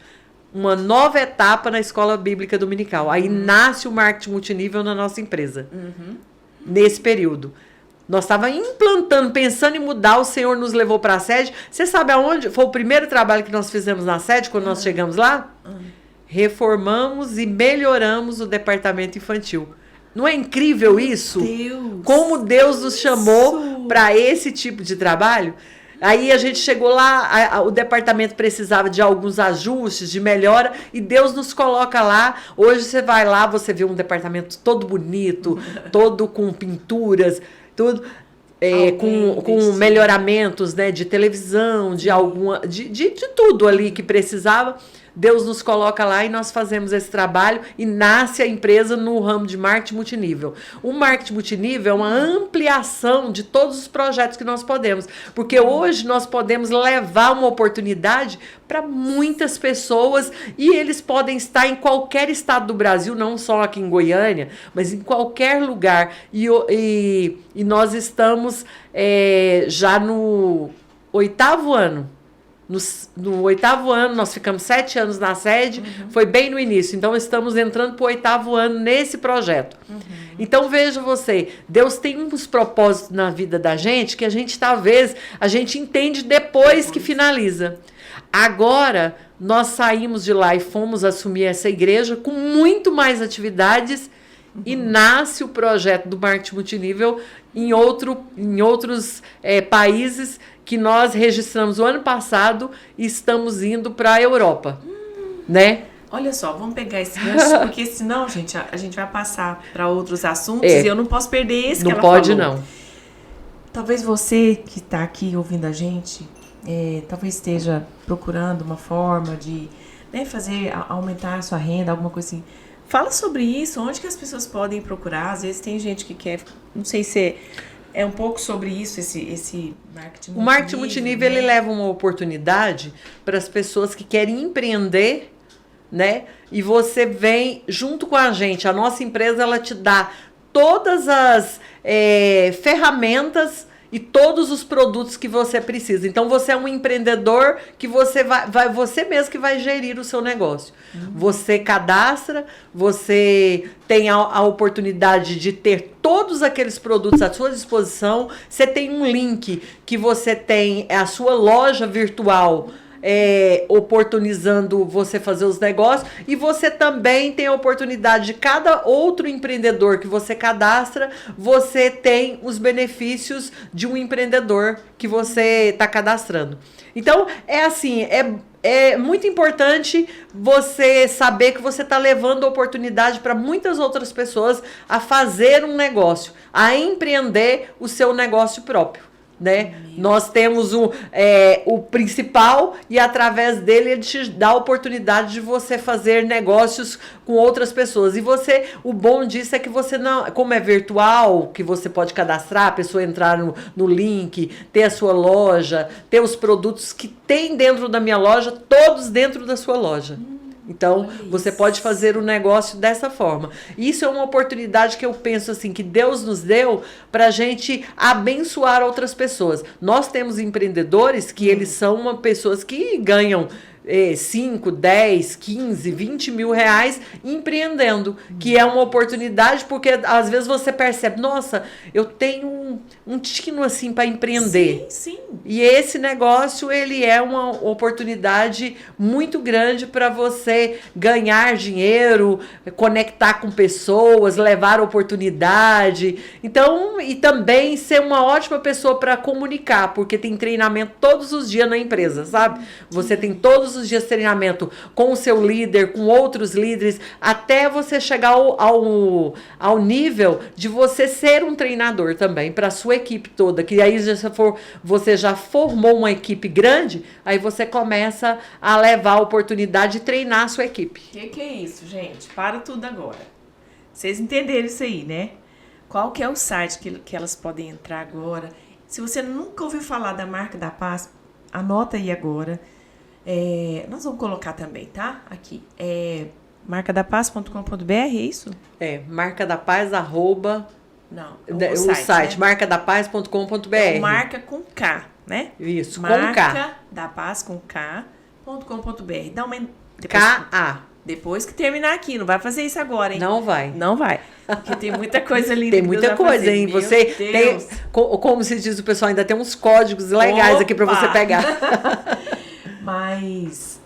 S2: Uma nova etapa na Escola Bíblica Dominical. Aí nasce o marketing multinível na nossa empresa. Nesse período. Nós estávamos implantando, pensando em mudar, o Senhor nos levou para a sede. Você sabe aonde? Foi o primeiro trabalho que nós fizemos na sede, quando nós chegamos lá? Reformamos e melhoramos o departamento infantil. Não é incrível isso?
S1: Deus.
S2: Como Deus nos chamou para esse tipo de trabalho? Aí a gente chegou lá, o departamento precisava de alguns ajustes, de melhora, e Deus nos coloca lá. Hoje você vai lá, você vê um departamento todo bonito, todo com pinturas, tudo... com melhoramentos, né, de televisão, de tudo ali que precisava. Deus nos coloca lá e nós fazemos esse trabalho e nasce a empresa no ramo de marketing multinível. O marketing multinível é uma ampliação de todos os projetos que nós podemos, porque hoje nós podemos levar uma oportunidade para muitas pessoas e eles podem estar em qualquer estado do Brasil, não só aqui em Goiânia, mas em qualquer lugar. E nós estamos já no 8º ano. No 8º ano, nós ficamos 7 anos na sede, foi bem no início. Então, estamos entrando para o 8º ano nesse projeto. Então, veja você, Deus tem uns propósitos na vida da gente que a gente, talvez, a gente entende depois que finaliza. Agora, nós saímos de lá e fomos assumir essa igreja com muito mais atividades e nasce o projeto do marketing multinível em outros países que nós registramos o ano passado e estamos indo para a Europa, né?
S1: Olha só, vamos pegar esse gancho, porque senão, gente, a gente vai passar para outros assuntos e eu não posso perder esse que ela falou.
S2: Não pode, não.
S1: Talvez você que está aqui ouvindo a gente, talvez esteja procurando uma forma de, né, fazer, aumentar a sua renda, alguma coisa assim. Fala sobre isso, onde que as pessoas podem procurar? Às vezes tem gente que quer, não sei se é um pouco sobre isso, esse marketing multinível.
S2: O marketing multinível, ele leva uma oportunidade para as pessoas que querem empreender, né? E você vem junto com a gente. A nossa empresa, ela te dá todas as ferramentas e todos os produtos que você precisa. Então, você é um empreendedor que você você mesmo que vai gerir o seu negócio. Você cadastra, você tem a oportunidade de ter todos aqueles produtos à sua disposição. Você tem um link que você tem a sua loja virtual, oportunizando você fazer os negócios, e você também tem a oportunidade de cada outro empreendedor que você cadastra, você tem os benefícios de um empreendedor que você está cadastrando. Então, é muito importante você saber que você está levando a oportunidade para muitas outras pessoas a fazer um negócio, a empreender o seu negócio próprio. Né? Nós temos o principal, e através dele ele te dá a oportunidade de você fazer negócios com outras pessoas. E o bom disso é que você não, como é virtual, que você pode cadastrar, a pessoa entrar no link, ter a sua loja, ter os produtos que tem dentro da minha loja, todos dentro da sua loja. Então, você pode fazer o negócio dessa forma. Isso é uma oportunidade que eu penso assim, que Deus nos deu para a gente abençoar outras pessoas. Nós temos empreendedores que eles são pessoas que ganham 5, 10, 15, 20 mil reais empreendendo, que é uma oportunidade, porque às vezes você percebe, nossa, eu tenho um tino assim para empreender.
S1: Sim, sim.
S2: E esse negócio, ele é uma oportunidade muito grande para você ganhar dinheiro, conectar com pessoas, levar oportunidade. Então, e também ser uma ótima pessoa para comunicar, porque tem treinamento todos os dias na empresa, sabe? Você tem todos os dias treinamento com o seu líder, com outros líderes, até você chegar ao nível de você ser um treinador também para a sua equipe toda, que aí você já formou uma equipe grande, aí você começa a levar a oportunidade de treinar a sua equipe.
S1: O que é isso, gente? Para tudo agora. Vocês entenderam isso aí, né? Qual que é o site que elas podem entrar agora? Se você nunca ouviu falar da Marca da Paz, anota aí agora. Nós vamos colocar também, tá? Aqui. marcadapaz.com.br, é isso?
S2: Marcadapaz,
S1: Não,
S2: o site, né? marcadapaz.com.br.
S1: Marca com K, né?
S2: Isso, com K.
S1: Marcadapaz com K.com.br. Dá uma...
S2: K-A.
S1: Depois que terminar aqui, não vai fazer isso agora, hein?
S2: Não vai.
S1: Não vai. Porque tem muita coisa linda.
S2: Tem muita coisa, hein?
S1: Meu
S2: Você
S1: Deus.
S2: tem, como se diz o pessoal, ainda tem uns códigos legais aqui para você pegar.
S1: Mas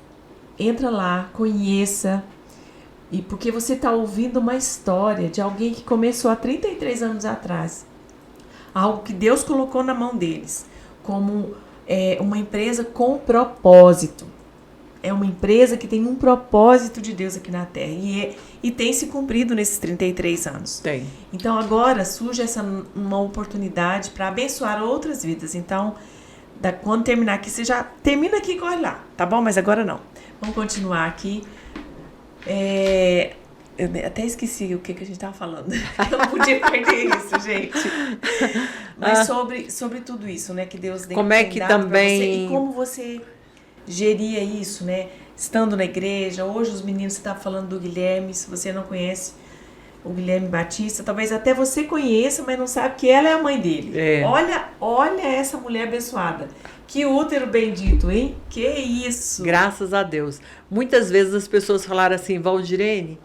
S1: entra lá, conheça. E porque você está ouvindo uma história de alguém que começou há 33 anos atrás. Algo que Deus colocou na mão deles. Como uma empresa com propósito. É uma empresa que tem um propósito de Deus aqui na Terra. E tem se cumprido nesses 33 anos.
S2: Tem.
S1: Então agora surge uma oportunidade para abençoar outras vidas. Então, quando terminar aqui, você já termina aqui e corre lá, tá bom? Mas agora não. Vamos continuar aqui. Eu até esqueci o que a gente estava falando. Eu não podia perder isso, gente. Mas sobre tudo isso, né? Que Deus deu.
S2: Como é que também...
S1: Você, e como você geria isso, né? Estando na igreja. Hoje os meninos, você estava falando do Guilherme. Se você não conhece o Guilherme Batista, talvez até você conheça, mas não sabe que ela é a mãe dele. Olha essa mulher abençoada. Que útero bendito, hein? Que isso!
S2: Graças a Deus. Muitas vezes as pessoas falaram assim, Valdirene,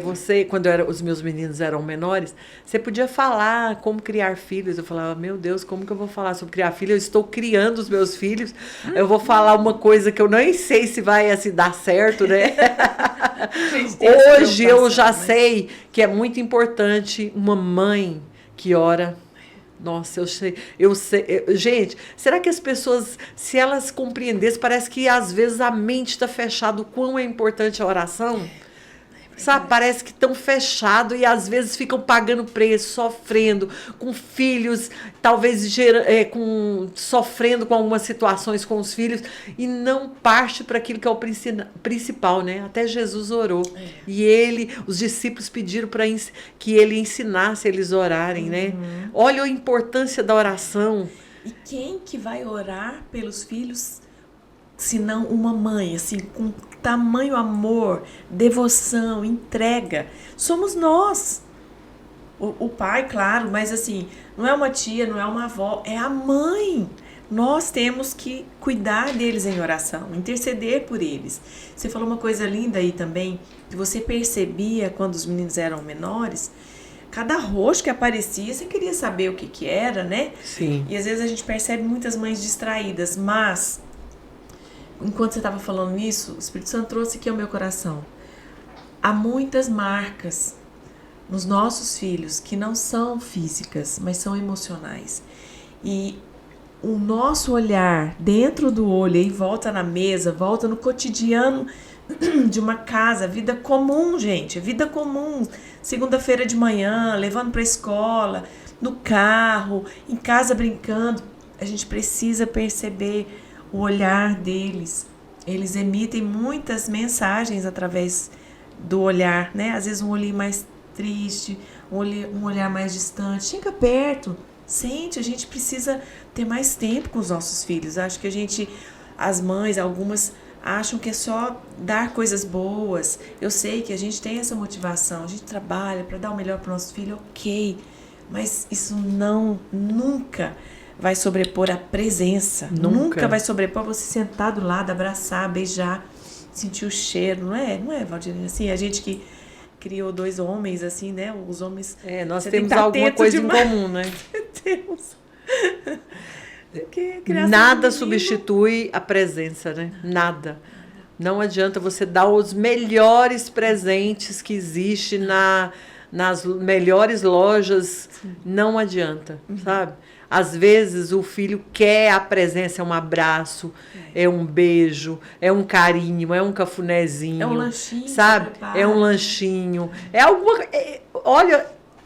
S2: você, quando os meus meninos eram menores, você podia falar como criar filhos. Eu falava, meu Deus, como que eu vou falar sobre criar filhos? Eu estou criando os meus filhos. Eu vou falar uma coisa que eu nem sei se vai dar certo, né? Hoje eu já sei que é muito importante uma mãe que ora, Nossa, gente, será que as pessoas, se elas compreendessem, parece que às vezes a mente está fechada, o quão é importante a oração? Sabe, parece que estão fechados e às vezes ficam pagando preço, sofrendo, com filhos, talvez sofrendo com algumas situações com os filhos e não parte para aquilo que é o principal, né? Até Jesus orou. E os discípulos pediram para que ele ensinasse eles a orarem, né? Olha a importância da oração.
S1: E quem que vai orar pelos filhos, se não uma mãe, assim, com tamanho amor, devoção, entrega? Somos nós. O pai, claro, mas assim, não é uma tia, não é uma avó, é a mãe. Nós temos que cuidar deles em oração, interceder por eles. Você falou uma coisa linda aí também, que você percebia quando os meninos eram menores, cada rosto que aparecia, você queria saber o que era, né?
S2: Sim.
S1: E às vezes a gente percebe muitas mães distraídas, mas enquanto você estava falando isso, o Espírito Santo trouxe aqui ao meu coração. Há muitas marcas nos nossos filhos que não são físicas, mas são emocionais. E o nosso olhar dentro do olho, aí volta na mesa, volta no cotidiano de uma casa, vida comum, gente, vida comum. Segunda-feira de manhã, levando para a escola, no carro, em casa brincando. A gente precisa perceber o olhar deles. Eles emitem muitas mensagens através do olhar, né? Às vezes um olhar mais triste, um olhar mais distante. Chega perto, sente. A gente precisa ter mais tempo com os nossos filhos. Acho que as mães, algumas acham que é só dar coisas boas. Eu sei que a gente tem essa motivação, a gente trabalha para dar o melhor para o nosso filho, ok. Mas isso nunca vai sobrepor a presença. Nunca vai sobrepor você sentar do lado, abraçar, beijar, sentir o cheiro. Não é, Valdirene? Assim, a gente que criou 2 homens, assim, né? Os homens...
S2: nós temos alguma coisa em comum, né?
S1: Temos.
S2: Nada substitui a presença, né? Nada. Não adianta você dar os melhores presentes que existem nas melhores lojas. Sim. Não adianta, sabe? Às vezes o filho quer a presença, é um abraço, é um beijo, é um carinho, é um cafunézinho.
S1: É um lanchinho.
S2: Sabe? É um lanchinho. É alguma... olha,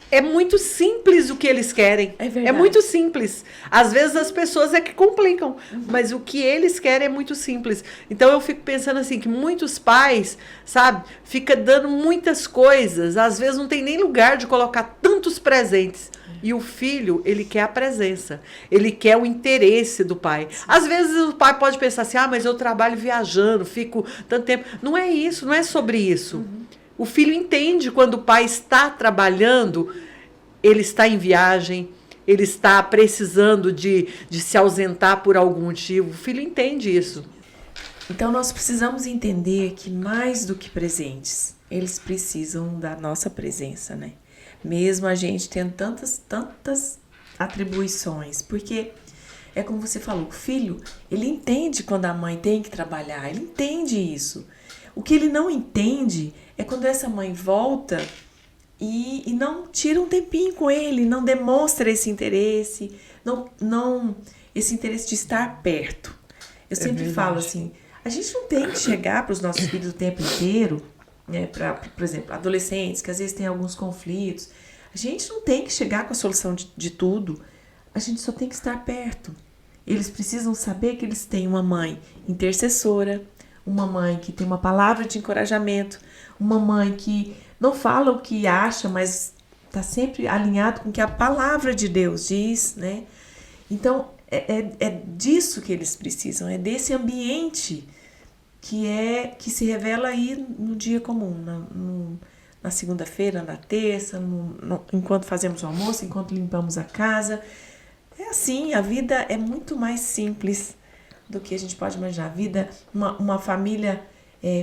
S2: é muito simples o que eles querem.
S1: É verdade.
S2: É muito simples. Às vezes as pessoas é que complicam, mas o que eles querem é muito simples. Então eu fico pensando assim, que muitos pais, sabe, fica dando muitas coisas, às vezes não tem nem lugar de colocar tantos presentes. E o filho, ele quer a presença, ele quer o interesse do pai. Sim. Às vezes o pai pode pensar assim, mas eu trabalho viajando, fico tanto tempo. Não é isso, não é sobre isso. O filho entende quando o pai está trabalhando, ele está em viagem, ele está precisando de se ausentar por algum motivo. O filho entende isso.
S1: Então nós precisamos entender que mais do que presentes, eles precisam da nossa presença, né? Mesmo a gente tendo tantas atribuições, porque é como você falou, o filho, ele entende quando a mãe tem que trabalhar, ele entende isso. O que ele não entende é quando essa mãe volta e não tira um tempinho com ele, não demonstra esse interesse, esse interesse de estar perto. Eu sempre falo assim, a gente não tem que chegar para os nossos filhos o tempo inteiro, né, por exemplo, adolescentes que às vezes têm alguns conflitos, a gente não tem que chegar com a solução de tudo, a gente só tem que estar perto. Eles precisam saber que eles têm uma mãe intercessora, uma mãe que tem uma palavra de encorajamento, uma mãe que não fala o que acha, mas está sempre alinhado com o que a palavra de Deus diz, né? Então, é disso que eles precisam, é desse ambiente que se revela aí no dia comum, na segunda-feira, na terça, enquanto fazemos o almoço, enquanto limpamos a casa. É assim, a vida é muito mais simples do que a gente pode imaginar. A vida, uma família,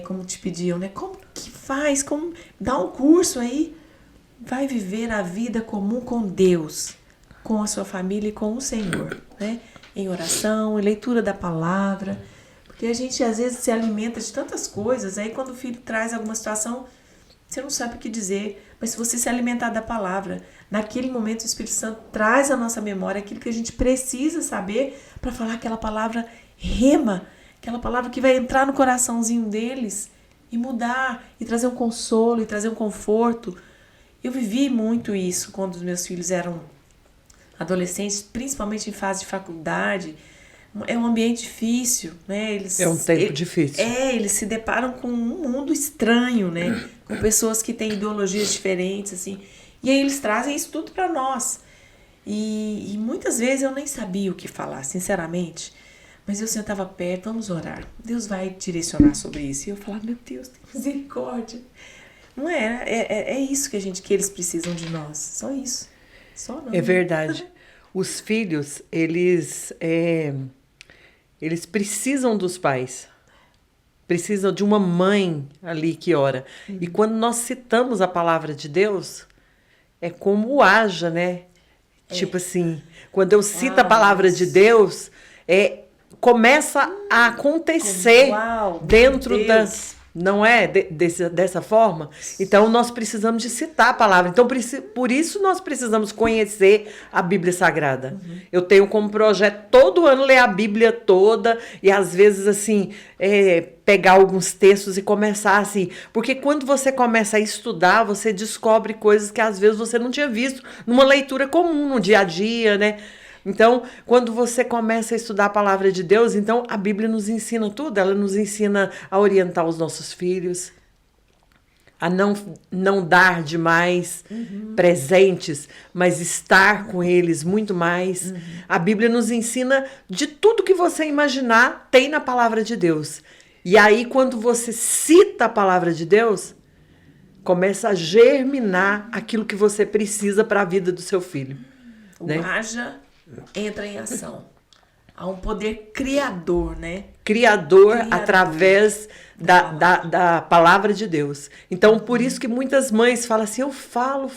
S1: como te pediam, né? Como que faz? Como dá um curso aí? Vai viver a vida comum com Deus, com a sua família e com o Senhor, né? Em oração, em leitura da palavra. Porque a gente às vezes se alimenta de tantas coisas, aí quando o filho traz alguma situação, você não sabe o que dizer, mas se você se alimentar da palavra, naquele momento o Espírito Santo traz à nossa memória aquilo que a gente precisa saber para falar aquela palavra rema, aquela palavra que vai entrar no coraçãozinho deles e mudar, e trazer um consolo, e trazer um conforto. Eu vivi muito isso quando os meus filhos eram adolescentes, principalmente em fase de faculdade. É um ambiente difícil, né?
S2: É um tempo difícil.
S1: Eles se deparam com um mundo estranho, né? Com pessoas que têm ideologias diferentes, assim. E aí eles trazem isso tudo para nós. E muitas vezes eu nem sabia o que falar, sinceramente. Mas eu sentava perto, vamos orar. Deus vai direcionar sobre isso. E eu falava, meu Deus, tem misericórdia. Não é? É isso que eles precisam de nós. Só isso. Só não.
S2: É verdade. Os filhos, eles precisam dos pais. Precisam de uma mãe ali que ora. E quando nós citamos a palavra de Deus, é como haja, né? Tipo assim, quando eu cito a palavra de Deus, começa a acontecer dentro das... Não é dessa forma? Então, nós precisamos de citar a palavra. Então, por isso, nós precisamos conhecer a Bíblia Sagrada. Eu tenho como projeto, todo ano, ler a Bíblia toda. E, às vezes, assim, pegar alguns textos e começar assim. Porque quando você começa a estudar, você descobre coisas que, às vezes, você não tinha visto numa leitura comum, no dia a dia, né? Então, quando você começa a estudar a palavra de Deus, então a Bíblia nos ensina tudo. Ela nos ensina a orientar os nossos filhos, a não dar demais presentes, mas estar com eles muito mais. A Bíblia nos ensina de tudo que você imaginar, tem na palavra de Deus. E aí, quando você cita a palavra de Deus, começa a germinar aquilo que você precisa para a vida do seu filho.
S1: Né? Entra em ação. Há um poder criador, né? Criador.
S2: Através da palavra de Deus. Então, por isso que muitas mães falam assim, eu falo,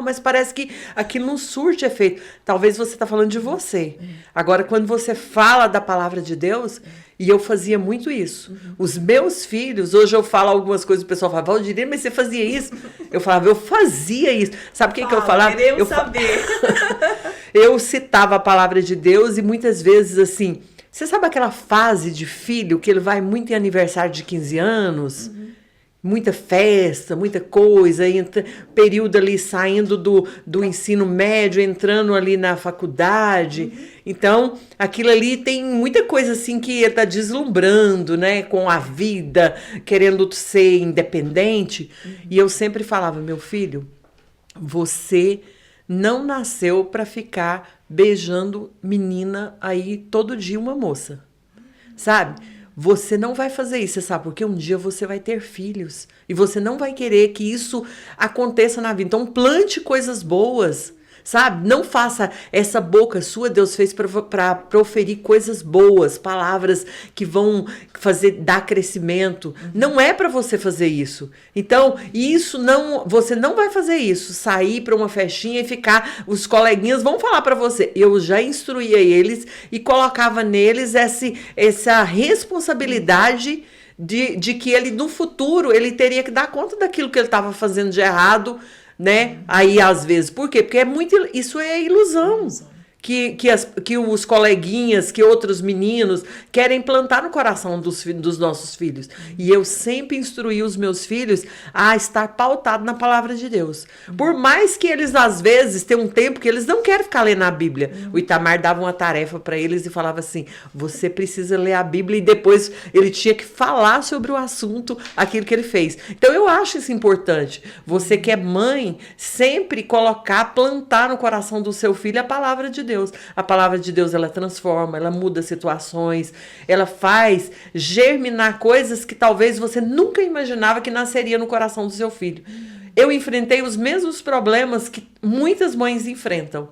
S2: mas parece que aquilo não surte efeito. Talvez você está falando de você. Agora, quando você fala da palavra de Deus, e eu fazia muito isso. Os meus filhos, hoje eu falo algumas coisas, o pessoal fala, Valdirene, mas você fazia isso? Eu falava, eu fazia isso. Sabe o que eu falava?
S1: Queremos saber.
S2: Eu citava a palavra de Deus e muitas vezes assim, você sabe aquela fase de filho que ele vai muito em aniversário de 15 anos? Muita festa, muita coisa, período ali saindo do ensino médio, entrando ali na faculdade. Então, aquilo ali tem muita coisa assim que ele está deslumbrando, né? Com a vida, querendo ser independente. E eu sempre falava, meu filho, você não nasceu para ficar beijando menina aí todo dia, uma moça, sabe? Você não vai fazer isso, você sabe? Porque um dia você vai ter filhos e você não vai querer que isso aconteça na vida. Então, plante coisas boas, sabe? Não faça essa boca sua, Deus fez para proferir coisas boas, palavras que vão dar crescimento. Não é para você fazer isso. Então, você não vai fazer isso, sair para uma festinha e ficar, os coleguinhas vão falar para você. Eu já instruía eles e colocava neles essa responsabilidade de que ele, no futuro, ele teria que dar conta daquilo que ele estava fazendo de errado, né? Aí, às vezes, por quê? Porque isso é ilusão. Que os coleguinhas, que outros meninos querem plantar no coração dos nossos filhos. E eu sempre instruí os meus filhos a estar pautado na palavra de Deus. Por mais que eles, às vezes, tenham um tempo que eles não querem ficar lendo a Bíblia. O Itamar dava uma tarefa para eles e falava assim, você precisa ler a Bíblia, e depois ele tinha que falar sobre o assunto, aquilo que ele fez. Então, eu acho isso importante. Você que é mãe, sempre plantar no coração do seu filho a palavra de Deus. A palavra de Deus, ela transforma, ela muda situações, ela faz germinar coisas que talvez você nunca imaginava que nasceria no coração do seu filho. Eu enfrentei os mesmos problemas que muitas mães enfrentam,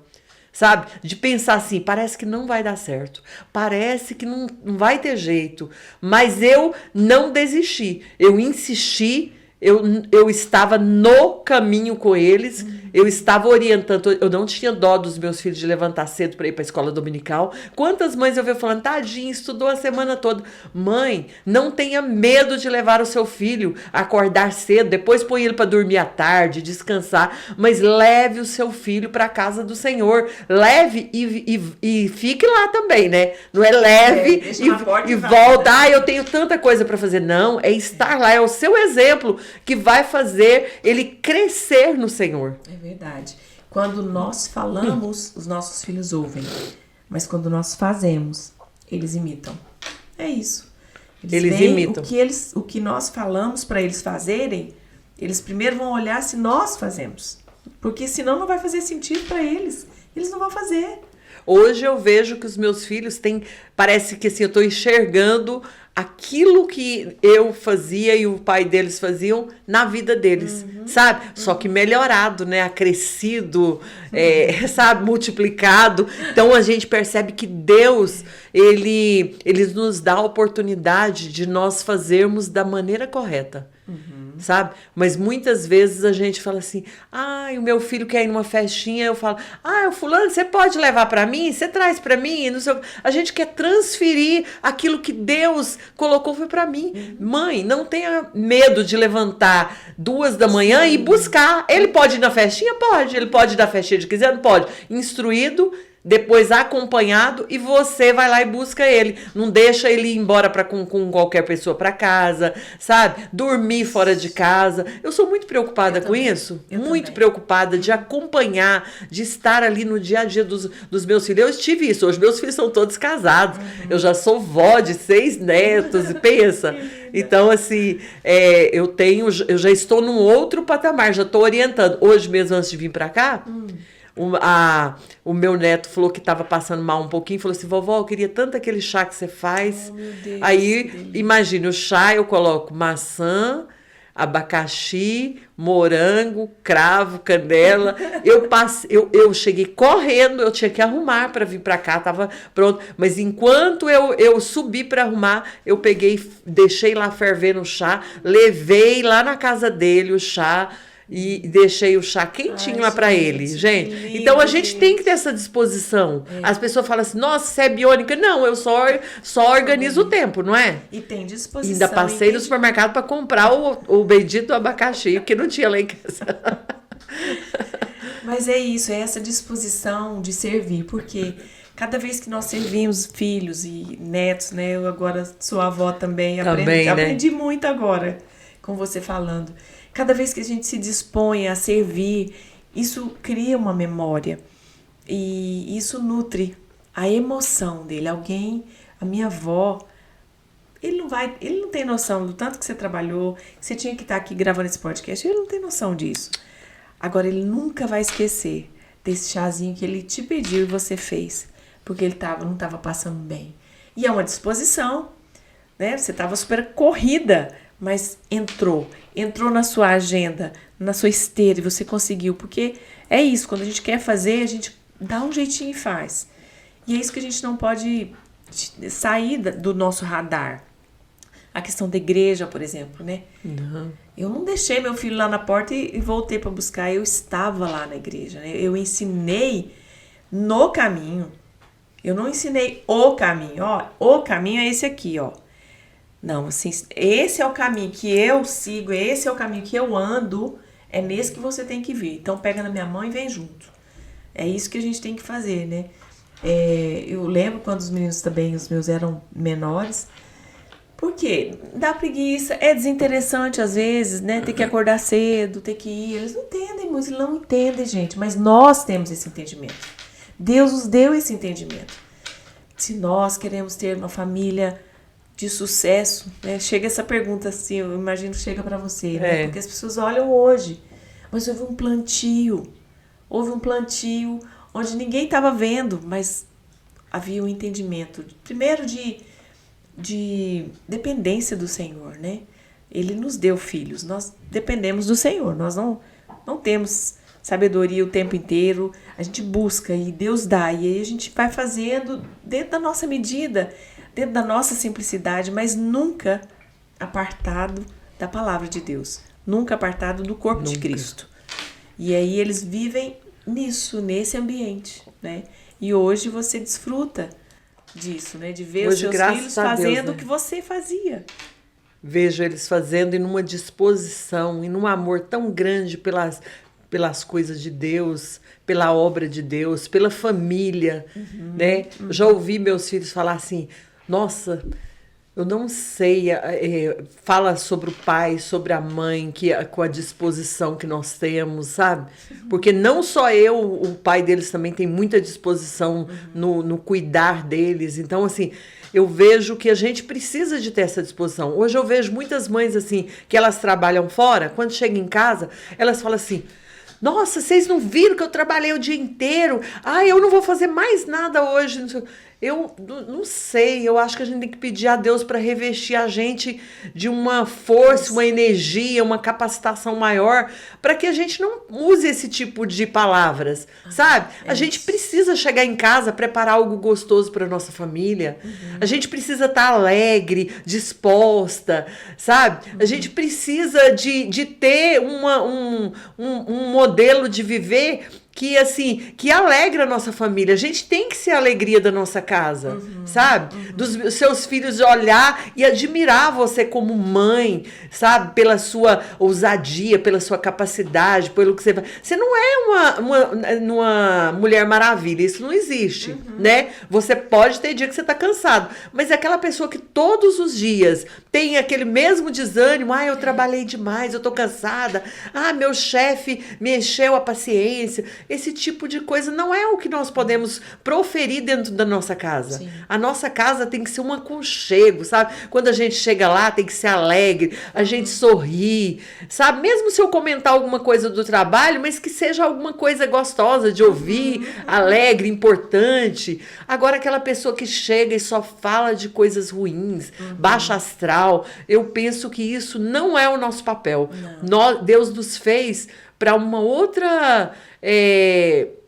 S2: sabe? De pensar assim, parece que não vai dar certo, parece que não vai ter jeito, mas eu não desisti, eu insisti, eu estava no caminho com eles, Eu estava orientando, eu não tinha dó dos meus filhos de levantar cedo para ir para a escola dominical. Quantas mães eu vejo falando, tadinho, estudou a semana toda. Mãe, não tenha medo de levar o seu filho a acordar cedo, depois põe ele para dormir à tarde, descansar, mas leve o seu filho para a casa do Senhor. Leve e fique lá também, né? Não é leve e volta. Eu tenho tanta coisa para fazer. Não, é estar lá, é o seu exemplo que vai fazer ele crescer no Senhor.
S1: É verdade. Quando nós falamos, os nossos filhos ouvem. Mas quando nós fazemos, eles imitam. É isso. Eles imitam. O que nós falamos para eles fazerem, eles primeiro vão olhar se nós fazemos. Porque senão não vai fazer sentido para eles. Eles não vão fazer.
S2: Hoje eu vejo que os meus filhos têm... Parece que assim, eu estou enxergando aquilo que eu fazia e o pai deles faziam na vida deles, sabe? Só que melhorado, né? Acrescido, sabe? Multiplicado. Então a gente percebe que Deus, ele nos dá a oportunidade de nós fazermos da maneira correta. Sabe? Mas muitas vezes a gente fala assim, o meu filho quer ir numa festinha, eu falo, o fulano, você pode levar pra mim? Você traz pra mim? Não sei. A gente quer transferir aquilo que Deus colocou foi pra mim. Mãe, não tenha medo de levantar 2 da manhã e buscar. Ele pode ir na festinha? Pode. Ele pode ir na festinha de 15 anos? Pode. Instruído, depois acompanhado, e você vai lá e busca ele. Não deixa ele ir embora com qualquer pessoa para casa, sabe? Dormir fora de casa. Eu sou muito preocupada com isso. Muito preocupada de acompanhar, de estar ali no dia a dia dos meus filhos. Eu tive isso. Hoje meus filhos são todos casados. Eu já sou vó de 6 netos, e pensa. Então, assim, eu já estou num outro patamar, já estou orientando. Hoje mesmo, antes de vir para cá, o meu neto falou que estava passando mal um pouquinho, falou assim, vovó, eu queria tanto aquele chá que você faz.
S1: Meu Deus,
S2: aí, imagine, o chá eu coloco maçã, abacaxi, morango, cravo, canela. Eu cheguei correndo, eu tinha que arrumar para vir para cá, tava pronto. Mas enquanto eu subi para arrumar, eu peguei, deixei lá fervendo o chá, levei lá na casa dele o chá, e deixei o chá quentinho lá para ele, gente.
S1: Lindo,
S2: então a gente tem que ter essa disposição. As pessoas falam assim, nossa, você é biônica. Não, eu só organizo o tempo, não é?
S1: E tem disposição.
S2: Ainda passei no supermercado para comprar o bendito abacaxi, que não tinha lá em casa.
S1: Mas é isso, é essa disposição de servir, porque cada vez que nós servimos filhos e netos, né? Eu agora sou avó também, aprendi muito agora com você falando. Cada vez que a gente se dispõe a servir, isso cria uma memória e isso nutre a emoção dele. A minha avó, ele não tem noção do tanto que você trabalhou, que você tinha que estar aqui gravando esse podcast, ele não tem noção disso. Agora, ele nunca vai esquecer desse chazinho que ele te pediu e você fez, porque ele não estava passando bem. E é uma disposição, né? Você estava super corrida, mas entrou na sua agenda, na sua esteira, e você conseguiu, porque é isso, quando a gente quer fazer, a gente dá um jeitinho e faz. E é isso que a gente não pode sair do nosso radar. A questão da igreja, por exemplo, né?
S2: Uhum.
S1: Eu não deixei meu filho lá na porta e voltei para buscar, eu estava lá na igreja, né? Eu ensinei no caminho, eu não ensinei o caminho, o caminho é esse aqui, Não, assim, esse é o caminho que eu sigo, esse é o caminho que eu ando, é nesse que você tem que vir. Então, pega na minha mão e vem junto. É isso que a gente tem que fazer, né? Eu lembro quando os meninos também, os meus eram menores, porque dá preguiça, é desinteressante às vezes, né? Ter que acordar cedo, ter que ir. Eles não entendem, eles não entendem, gente, mas nós temos esse entendimento. Deus nos deu esse entendimento. Se nós queremos ter uma família de sucesso, né? Chega essa pergunta assim, eu imagino que chega para você, né? Porque as pessoas olham hoje, mas houve um plantio onde ninguém estava vendo, mas havia um entendimento, primeiro de dependência do Senhor, né? Ele nos deu filhos, nós dependemos do Senhor, nós não temos sabedoria o tempo inteiro, a gente busca e Deus dá, e aí a gente vai fazendo dentro da nossa medida, dentro da nossa simplicidade, mas nunca apartado da palavra de Deus, nunca apartado do corpo de Cristo. E aí eles vivem nisso, nesse ambiente, né? E hoje você desfruta disso, né? De ver
S2: Hoje,
S1: os seus
S2: graças
S1: filhos
S2: a Deus,
S1: fazendo
S2: né?
S1: o que você fazia.
S2: Vejo eles fazendo e numa disposição e num amor tão grande pelas coisas de Deus, pela obra de Deus, pela família, né? Eu já ouvi meus filhos falar assim, nossa, eu não sei, fala sobre o pai, sobre a mãe, com a disposição que nós temos, sabe? Porque não só eu, o pai deles também tem muita disposição no cuidar deles. Então, assim, eu vejo que a gente precisa de ter essa disposição. Hoje eu vejo muitas mães, assim, que elas trabalham fora, quando chegam em casa, elas falam assim, nossa, vocês não viram que eu trabalhei o dia inteiro? Ah, eu não vou fazer mais nada hoje. Eu não sei, eu acho que a gente tem que pedir a Deus para revestir a gente de uma força, uma energia, uma capacitação maior, para que a gente não use esse tipo de palavras, sabe? A gente precisa chegar em casa, preparar algo gostoso para nossa família. A gente precisa estar alegre, disposta, sabe? A gente precisa de ter um modelo de viver que, assim, que alegra a nossa família. A gente tem que ser a alegria da nossa casa, sabe? Dos seus filhos uma e admirar você como mãe, sabe? Pela sua ousadia, pela sua capacidade, pelo que você faz. Você não é uma Mulher Maravilha, isso não existe, né? Você pode ter dia que você tá cansado, mas é aquela pessoa que todos os dias tem aquele mesmo desânimo, eu trabalhei demais, eu tô cansada, meu chefe me encheu a paciência. Esse tipo de coisa não é o que nós podemos proferir dentro da nossa casa. Sim. A nossa casa tem que ser um aconchego, sabe? Quando a gente chega lá, tem que ser alegre, a gente sorrir, sabe? Mesmo se eu comentar alguma coisa do trabalho, mas que seja alguma coisa gostosa de ouvir, alegre, importante. Agora, aquela pessoa que chega e só fala de coisas ruins, baixa astral, eu penso que isso não é o nosso papel. Deus nos fez para uma outra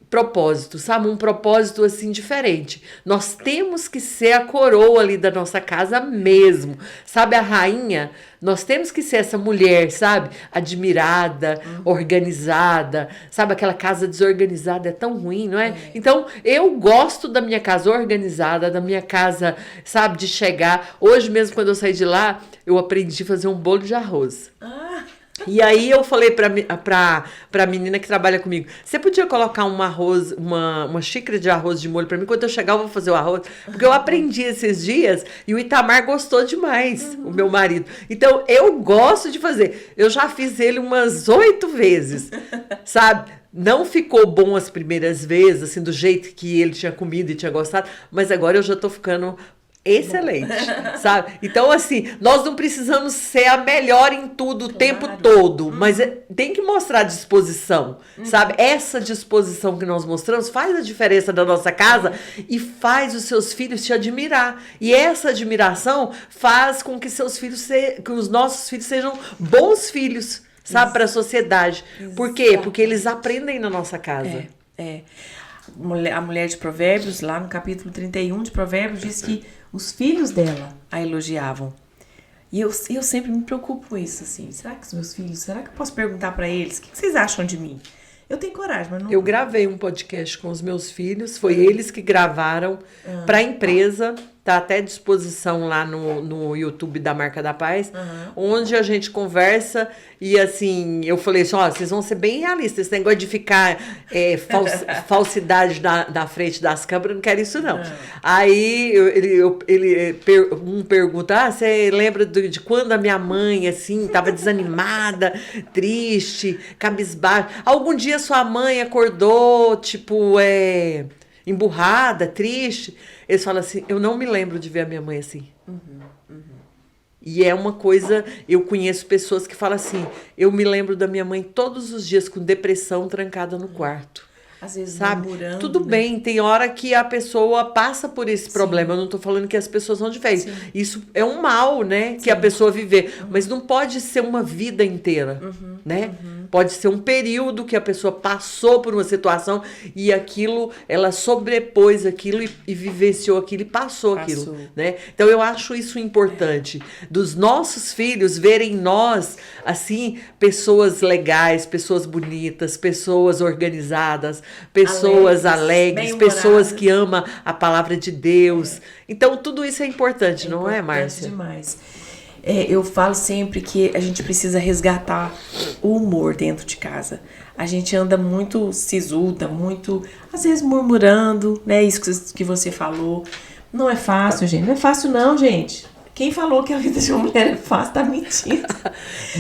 S2: propósito, sabe? Um propósito assim diferente. Nós temos que ser a coroa ali da nossa casa mesmo, sabe? A rainha, nós temos que ser essa mulher, sabe? Admirada, organizada, sabe? Aquela casa desorganizada é tão ruim, não é? Então, eu gosto da minha casa organizada, da minha casa, sabe? De chegar. Hoje mesmo, quando eu saí de lá, eu aprendi a fazer um bolo de arroz. E aí eu falei pra menina que trabalha comigo, você podia colocar uma xícara de arroz de molho pra mim? Quando eu chegar eu vou fazer o arroz. Porque eu aprendi esses dias e o Itamar gostou demais, o meu marido. Então eu gosto de fazer. Eu já fiz ele umas 8 vezes, sabe? Não ficou bom as primeiras vezes, assim, do jeito que ele tinha comido e tinha gostado, mas agora eu já tô ficando excelente, sabe? Então, assim, nós não precisamos ser a melhor em tudo o tempo todo, mas tem que mostrar disposição, sabe? Essa disposição que nós mostramos faz a diferença da nossa casa e faz os seus filhos te admirar. E essa admiração faz com que que os nossos filhos sejam bons filhos, sabe? Para a sociedade. Por quê? Porque eles aprendem na nossa casa.
S1: A mulher de Provérbios, lá no capítulo 31 de Provérbios, diz que os filhos dela a elogiavam. E eu sempre me preocupo com isso, assim. Será que os meus filhos, será que eu posso perguntar para eles? O que vocês acham de mim? Eu tenho coragem, mas não...
S2: Eu gravei um podcast com os meus filhos, foi eles que gravaram para a empresa, tá até à disposição lá no YouTube da Marca da Paz, onde a gente conversa e assim, eu falei assim, vocês vão ser bem realistas, esse negócio de ficar falsidade na frente das câmeras, eu não quero isso não. Aí um pergunta, você lembra de quando a minha mãe, assim, tava desanimada, triste, cabisbaixa, algum dia sua mãe acordou, tipo, emburrada, triste? Eles falam assim, eu não me lembro de ver a minha mãe assim. E é uma coisa, eu conheço pessoas que falam assim, eu me lembro da minha mãe todos os dias com depressão trancada no quarto.
S1: Às vezes
S2: sabe?
S1: murmurando,
S2: Tudo
S1: né?
S2: bem, tem hora que a pessoa passa por esse problema. Eu não tô falando que as pessoas são de vez.
S1: Sim.
S2: Isso é um mal, né? Que a pessoa viver. Mas não pode ser uma vida inteira, né? Pode ser um período que a pessoa passou por uma situação e aquilo, ela sobrepôs aquilo e vivenciou aquilo e passou aquilo, né? Então eu acho isso importante, dos nossos filhos verem em nós, assim, pessoas legais, pessoas bonitas, pessoas organizadas, pessoas alegres, pessoas que amam a palavra de Deus. Então tudo isso é importante, não é, Márcia?
S1: Demais. Eu falo sempre que a gente precisa resgatar o humor dentro de casa. A gente anda muito sisuda, muito, às vezes murmurando, né? Isso que você falou. Não é fácil, gente. Não é fácil não, gente. Quem falou que a vida de uma mulher é fácil tá mentindo.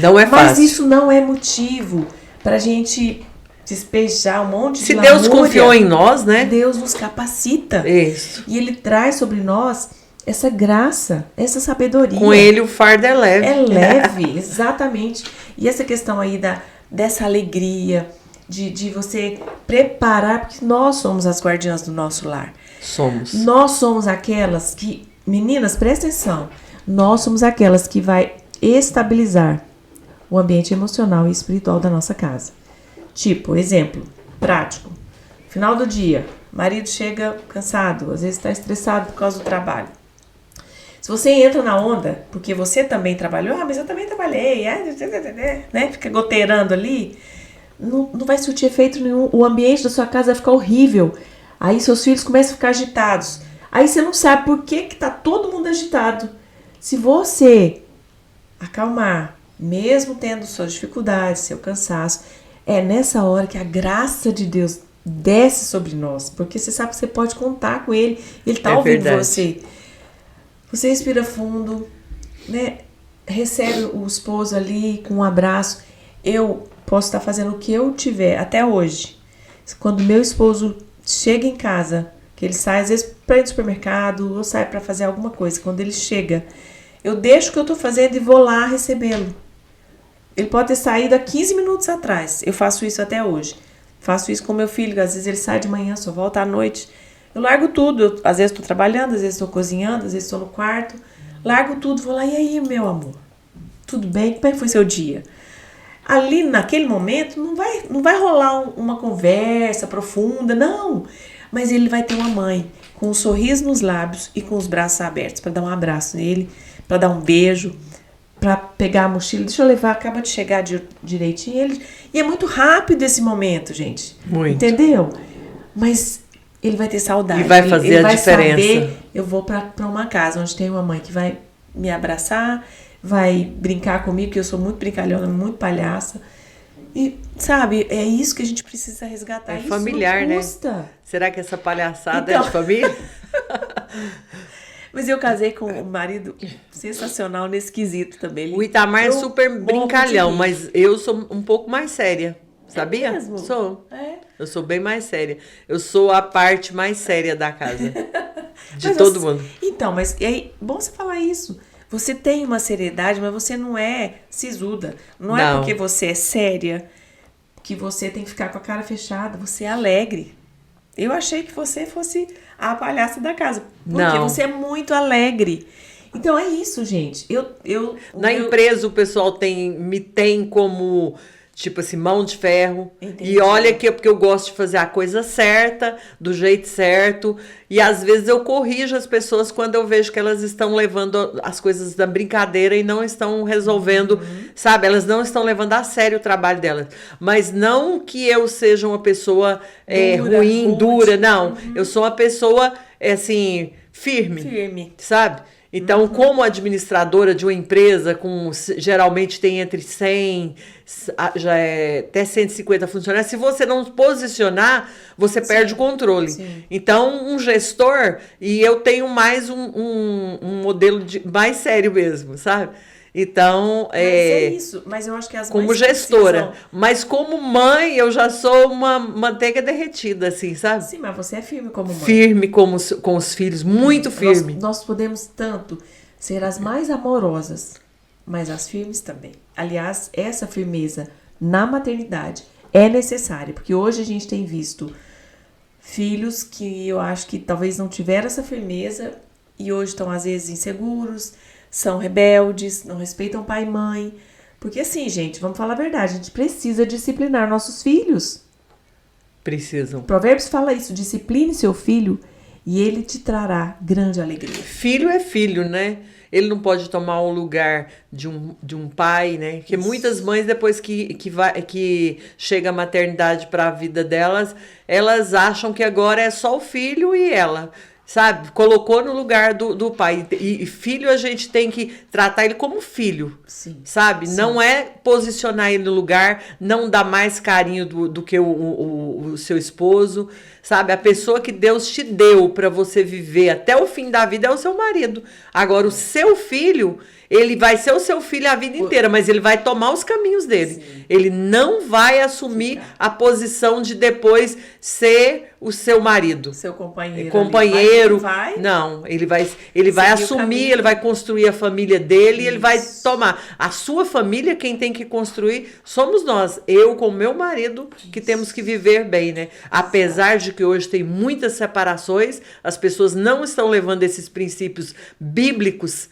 S2: Não é fácil.
S1: Mas isso não é motivo pra gente despejar um monte de
S2: lamúria. Se Deus confiou em nós, né?
S1: Deus nos capacita.
S2: Isso.
S1: E Ele traz sobre nós essa graça, essa sabedoria.
S2: Com Ele o fardo é leve.
S1: É leve, exatamente. E essa questão aí dessa alegria, de você preparar, porque nós somos as guardiãs do nosso lar.
S2: Somos.
S1: Nós somos aquelas que, meninas, presta atenção, nós somos aquelas que vai estabilizar o ambiente emocional e espiritual da nossa casa. Tipo, exemplo prático. Final do dia, marido chega cansado, às vezes está estressado por causa do trabalho. Se você entra na onda, porque você também trabalhou, mas eu também trabalhei, né? Fica goteirando ali, não vai surtir efeito nenhum. O ambiente da sua casa vai ficar horrível. Aí seus filhos começam a ficar agitados. Aí você não sabe por que tá todo mundo agitado. Se você acalmar, mesmo tendo suas dificuldades, seu cansaço, é nessa hora que a graça de Deus desce sobre nós. Porque você sabe que você pode contar com Ele. Ele tá ouvindo você. Você respira fundo, né? Recebe o esposo ali com um abraço. Eu posso estar fazendo o que eu tiver até hoje. Quando meu esposo chega em casa, que ele sai às vezes para ir no supermercado ou sai para fazer alguma coisa, quando ele chega, eu deixo o que eu estou fazendo e vou lá recebê-lo. Ele pode ter saído há 15 minutos atrás. Eu faço isso até hoje. Faço isso com meu filho. Às vezes ele sai de manhã, só volta à noite. Eu largo tudo, às vezes estou trabalhando, às vezes estou cozinhando, às vezes estou no quarto. Largo tudo, vou lá, e aí, meu amor? Tudo bem? Como é que foi seu dia? Ali, naquele momento, não vai rolar uma conversa profunda, não. Mas ele vai ter uma mãe com um sorriso nos lábios e com os braços abertos para dar um abraço nele, para dar um beijo, para pegar a mochila. Deixa eu levar, acaba de chegar direitinho. E é muito rápido esse momento, gente.
S2: Muito.
S1: Entendeu? Mas ele vai ter saudade.
S2: E vai fazer
S1: ele
S2: a
S1: vai
S2: diferença.
S1: Saber, eu vou para uma casa onde tem uma mãe que vai me abraçar, vai brincar comigo, que eu sou muito brincalhona, muito palhaça. E, sabe, é isso que a gente precisa resgatar.
S2: É
S1: isso
S2: familiar,
S1: não custa.
S2: né? Será que essa palhaçada é de família?
S1: Mas eu casei com um marido sensacional nesse quesito também.
S2: O Itamar é super brincalhão, mas eu sou um pouco mais séria. Sabia?
S1: É mesmo?
S2: Sou.
S1: É.
S2: Eu sou bem mais séria. Eu sou a parte mais séria da casa. De todo mundo.
S1: Então, mas é bom você falar isso. Você tem uma seriedade, mas você não é sisuda. Não é porque você é séria que você tem que ficar com a cara fechada. Você é alegre. Eu achei que você fosse a palhaça da casa. Porque você é muito alegre. Então é isso, gente. Na
S2: empresa o pessoal me tem como, tipo assim, mão de ferro. Entendi. E olha que é porque eu gosto de fazer a coisa certa, do jeito certo. E às vezes eu corrijo as pessoas quando eu vejo que elas estão levando as coisas da brincadeira e não estão resolvendo, sabe? Elas não estão levando a sério o trabalho delas. Mas não que eu seja uma pessoa ruim, dura, não. Eu sou uma pessoa, assim, firme. Sabe? Então, como administradora de uma empresa, geralmente tem entre 100, até 150 funcionários, se você não posicionar, você perde o controle. Sim. Então, um gestor, e eu tenho mais um modelo mais sério mesmo, sabe? Então,
S1: mas é isso, mas eu acho que as
S2: como gestora, mas como mãe, eu já sou uma manteiga derretida, assim, sabe?
S1: Sim, mas você é firme como mãe.
S2: Firme com os filhos, muito firme.
S1: Nós podemos tanto ser as mais amorosas, mas as firmes também. Aliás, essa firmeza na maternidade é necessária, porque hoje a gente tem visto filhos que eu acho que talvez não tiveram essa firmeza e hoje estão às vezes inseguros, são rebeldes, não respeitam pai e mãe. Porque assim, gente, vamos falar a verdade, a gente precisa disciplinar nossos filhos.
S2: Precisam.
S1: Provérbios fala isso, discipline seu filho e ele te trará grande alegria.
S2: Filho é filho, né? Ele não pode tomar o lugar de um pai, né? Porque muitas mães, depois que chega a maternidade para a vida delas, elas acham que agora é só o filho e ela, sabe? Colocou no lugar do pai. E filho a gente tem que tratar ele como filho,
S1: Sim.
S2: sabe?
S1: Sim.
S2: Não é posicionar ele no lugar, não dar mais carinho do que o seu esposo, sabe? A pessoa que Deus te deu para você viver até o fim da vida é o seu marido. Agora, o seu filho, ele vai ser o seu filho a vida inteira, mas ele vai tomar os caminhos dele. Sim. Ele não vai assumir a posição de depois ser o seu marido.
S1: Seu companheiro.
S2: Companheiro.
S1: Vai?
S2: Não, ele vai assumir, ele vai construir a família dele e ele vai tomar. A sua família, quem tem que construir, somos nós. Eu com meu marido, que temos que viver bem, né? Apesar de que hoje tem muitas separações, as pessoas não estão levando esses princípios bíblicos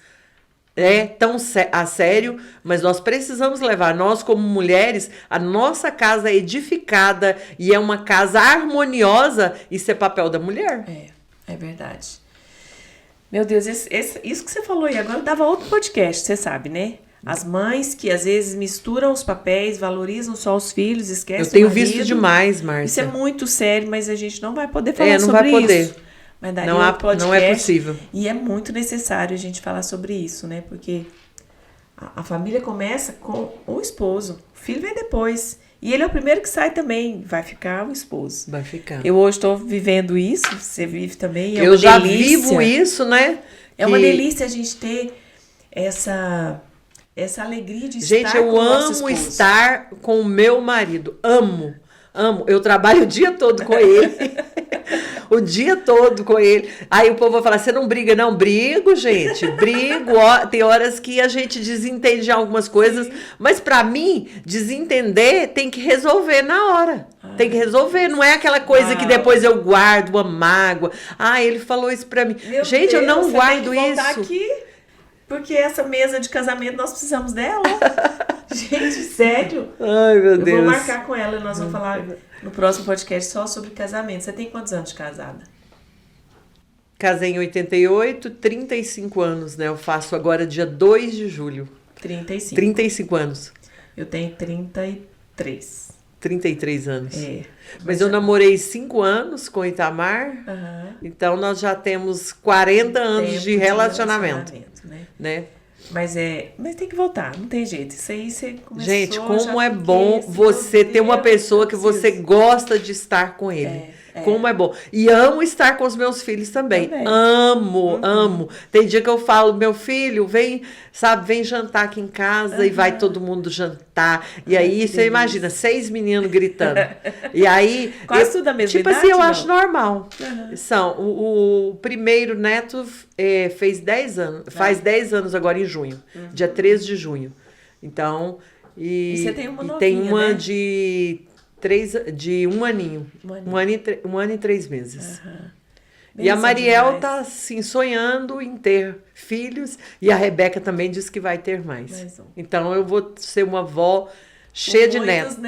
S2: tão a sério, mas nós precisamos levar. Nós, como mulheres, a nossa casa é edificada e é uma casa harmoniosa, isso é papel da mulher.
S1: É verdade. Meu Deus, isso que você falou aí agora dava outro podcast, você sabe, né? As mães que às vezes misturam os papéis, valorizam só os filhos, esquecem o marido.
S2: Eu tenho visto demais, Márcia.
S1: Isso é muito sério, mas a gente não vai poder falar
S2: não
S1: sobre
S2: vai poder.
S1: isso. Mas daí
S2: não é possível.
S1: E é muito necessário a gente falar sobre isso, né? Porque a família começa com o esposo. O filho vem depois. E ele é o primeiro que sai também. Vai ficar o esposo.
S2: Vai ficar.
S1: Eu hoje estou vivendo isso. Você vive também.
S2: Eu já vivo isso, né?
S1: É uma delícia a gente ter essa alegria de estar com o nosso esposo.
S2: Gente, eu amo estar com o meu marido. Amo. Eu trabalho o dia todo com ele. O dia todo com ele. Aí o povo vai falar, você não briga? Não, brigo, gente. Brigo. Tem horas que a gente desentende algumas coisas. Mas pra mim, desentender tem que resolver na hora. Tem que resolver. Não é aquela coisa que depois eu guardo uma mágoa. Ele falou isso pra mim. Gente, Deus, eu não guardo
S1: tem que voltar
S2: isso.
S1: Aqui, porque essa mesa de casamento nós precisamos dela. Gente, sério?
S2: Ai, meu Deus.
S1: Eu vou marcar com ela e nós vamos falar no próximo podcast só sobre casamento. Você tem quantos anos de casada?
S2: Casei em 88, 35 anos, né? Eu faço agora dia 2 de julho.
S1: 35.
S2: 35 anos.
S1: Eu tenho 33.
S2: 33 anos. Mas eu namorei 5 anos com o Itamar. Então nós já temos 40 anos de relacionamento. Né?
S1: Mas tem que voltar, não tem jeito. Isso aí você começou.
S2: Gente, como é bom você ter uma pessoa que você gosta de estar com ele. Como é bom. E amo estar com os meus filhos também. Amo. Tem dia que eu falo, meu filho, vem jantar aqui em casa e vai todo mundo jantar. E aí, você imagina, 6 meninos gritando. E aí...
S1: Quase tudo da mesma idade,
S2: assim, eu acho normal. O primeiro neto fez 10 anos. Faz 10 anos agora em junho. Dia 13 de junho. Então... E você tem uma novinha, tem uma, né? De 1 aninho. 1 ano e 3 meses. E a Mariel tá assim, sonhando em ter filhos. E a Rebeca também disse que vai ter mais. Então eu vou ser uma avó cheia de netos.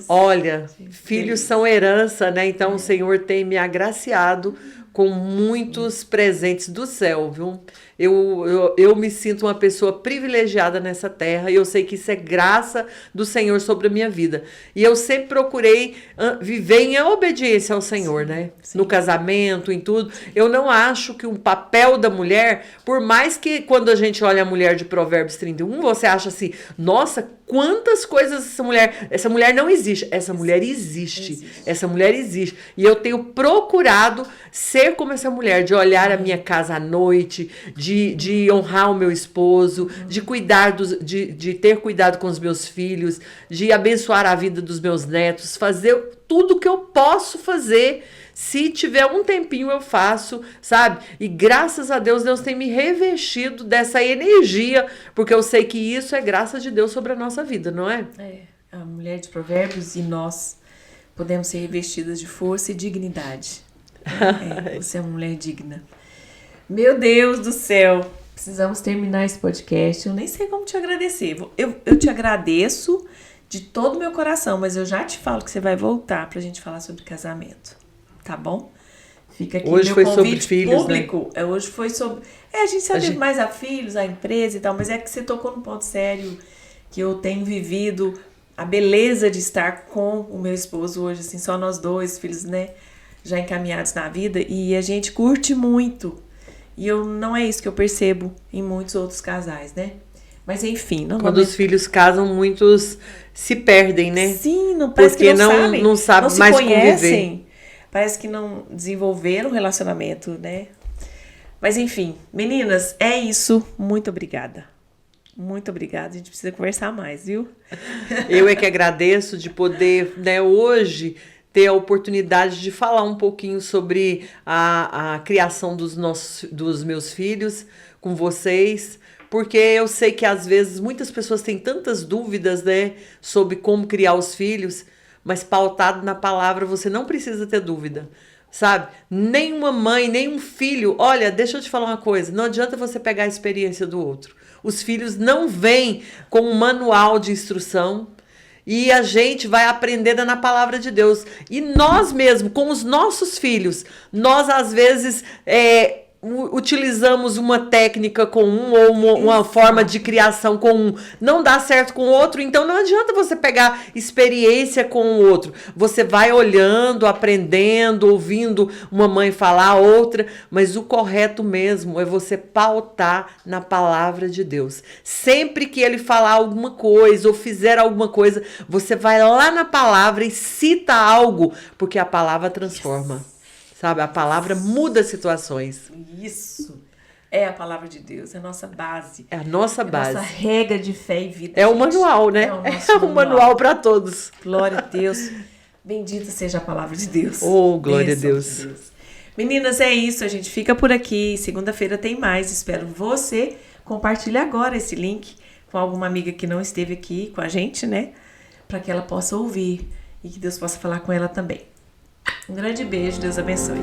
S2: Olha, filhos são herança, né? Então o Senhor tem me agraciado com muitos presentes do céu, viu? Eu me sinto uma pessoa privilegiada nessa terra e eu sei que isso é graça do Senhor sobre a minha vida. E eu sempre procurei viver em obediência ao Senhor, né? No casamento, em tudo. Eu não acho que um papel da mulher, por mais que quando a gente olha a mulher de Provérbios 31, você acha assim, nossa, quantas coisas essa mulher não existe. Essa mulher existe. Essa mulher existe. E eu tenho procurado ser como essa mulher, de olhar a minha casa à noite, de honrar o meu esposo, de cuidar de ter cuidado com os meus filhos, de abençoar a vida dos meus netos, fazer tudo que eu posso fazer. Se tiver um tempinho, eu faço, sabe? E graças a Deus, Deus tem me revestido dessa energia, porque eu sei que isso é graça de Deus sobre a nossa vida, não é?
S1: A mulher de Provérbios e nós podemos ser revestidas de força e dignidade. Você é uma mulher digna. Meu Deus do céu, precisamos terminar esse podcast. Eu nem sei como te agradecer. Eu te agradeço de todo o meu coração, mas eu já te falo que você vai voltar pra gente falar sobre casamento, tá bom? Fica aqui
S2: hoje
S1: meu
S2: foi
S1: convite
S2: sobre filhos,
S1: público.
S2: né?
S1: Hoje foi sobre... a gente se atende mais a filhos, a empresa e tal, mas é que você tocou num ponto sério que eu tenho vivido a beleza de estar com o meu esposo hoje, assim, só nós dois, filhos, né, já encaminhados na vida, e a gente curte muito. E não é isso que eu percebo em muitos outros casais, né? Mas enfim, não
S2: quando os filhos casam, muitos se perdem, né?
S1: Sim, parece
S2: porque
S1: que não
S2: sabem
S1: se
S2: mais
S1: conhecem,
S2: conviver.
S1: Parece que não desenvolveram um relacionamento, né? Mas enfim, meninas, é isso. Muito obrigada. Muito obrigada. A gente precisa conversar mais, viu?
S2: Eu é que agradeço de poder, né, hoje ter a oportunidade de falar um pouquinho sobre a criação dos meus filhos com vocês, porque eu sei que às vezes muitas pessoas têm tantas dúvidas, né, sobre como criar os filhos, mas pautado na palavra você não precisa ter dúvida. Sabe? Nenhuma mãe, nenhum filho. Olha, deixa eu te falar uma coisa. Não adianta você pegar a experiência do outro. Os filhos não vêm com um manual de instrução. E a gente vai aprendendo na palavra de Deus. E nós mesmos, com os nossos filhos, nós às vezes utilizamos uma técnica com um ou uma forma de criação com um, não dá certo com o outro, então não adianta você pegar experiência com o outro. Você vai olhando, aprendendo, ouvindo uma mãe falar, outra, mas o correto mesmo é você pautar na palavra de Deus. Sempre que ele falar alguma coisa ou fizer alguma coisa, você vai lá na palavra e cita algo, porque a palavra transforma. Sabe? A palavra muda situações.
S1: Isso. É a palavra de Deus, é a nossa base.
S2: É a nossa base.
S1: Nossa regra de fé e vida.
S2: É o manual, né? É o manual para todos.
S1: Glória a Deus. Bendita seja a palavra de Deus.
S2: Oh, glória a Deus.
S1: Meninas, é isso. A gente fica por aqui. Segunda-feira tem mais. Espero você compartilhe agora esse link com alguma amiga que não esteve aqui com a gente, né? Para que ela possa ouvir e que Deus possa falar com ela também. Um grande beijo, Deus abençoe.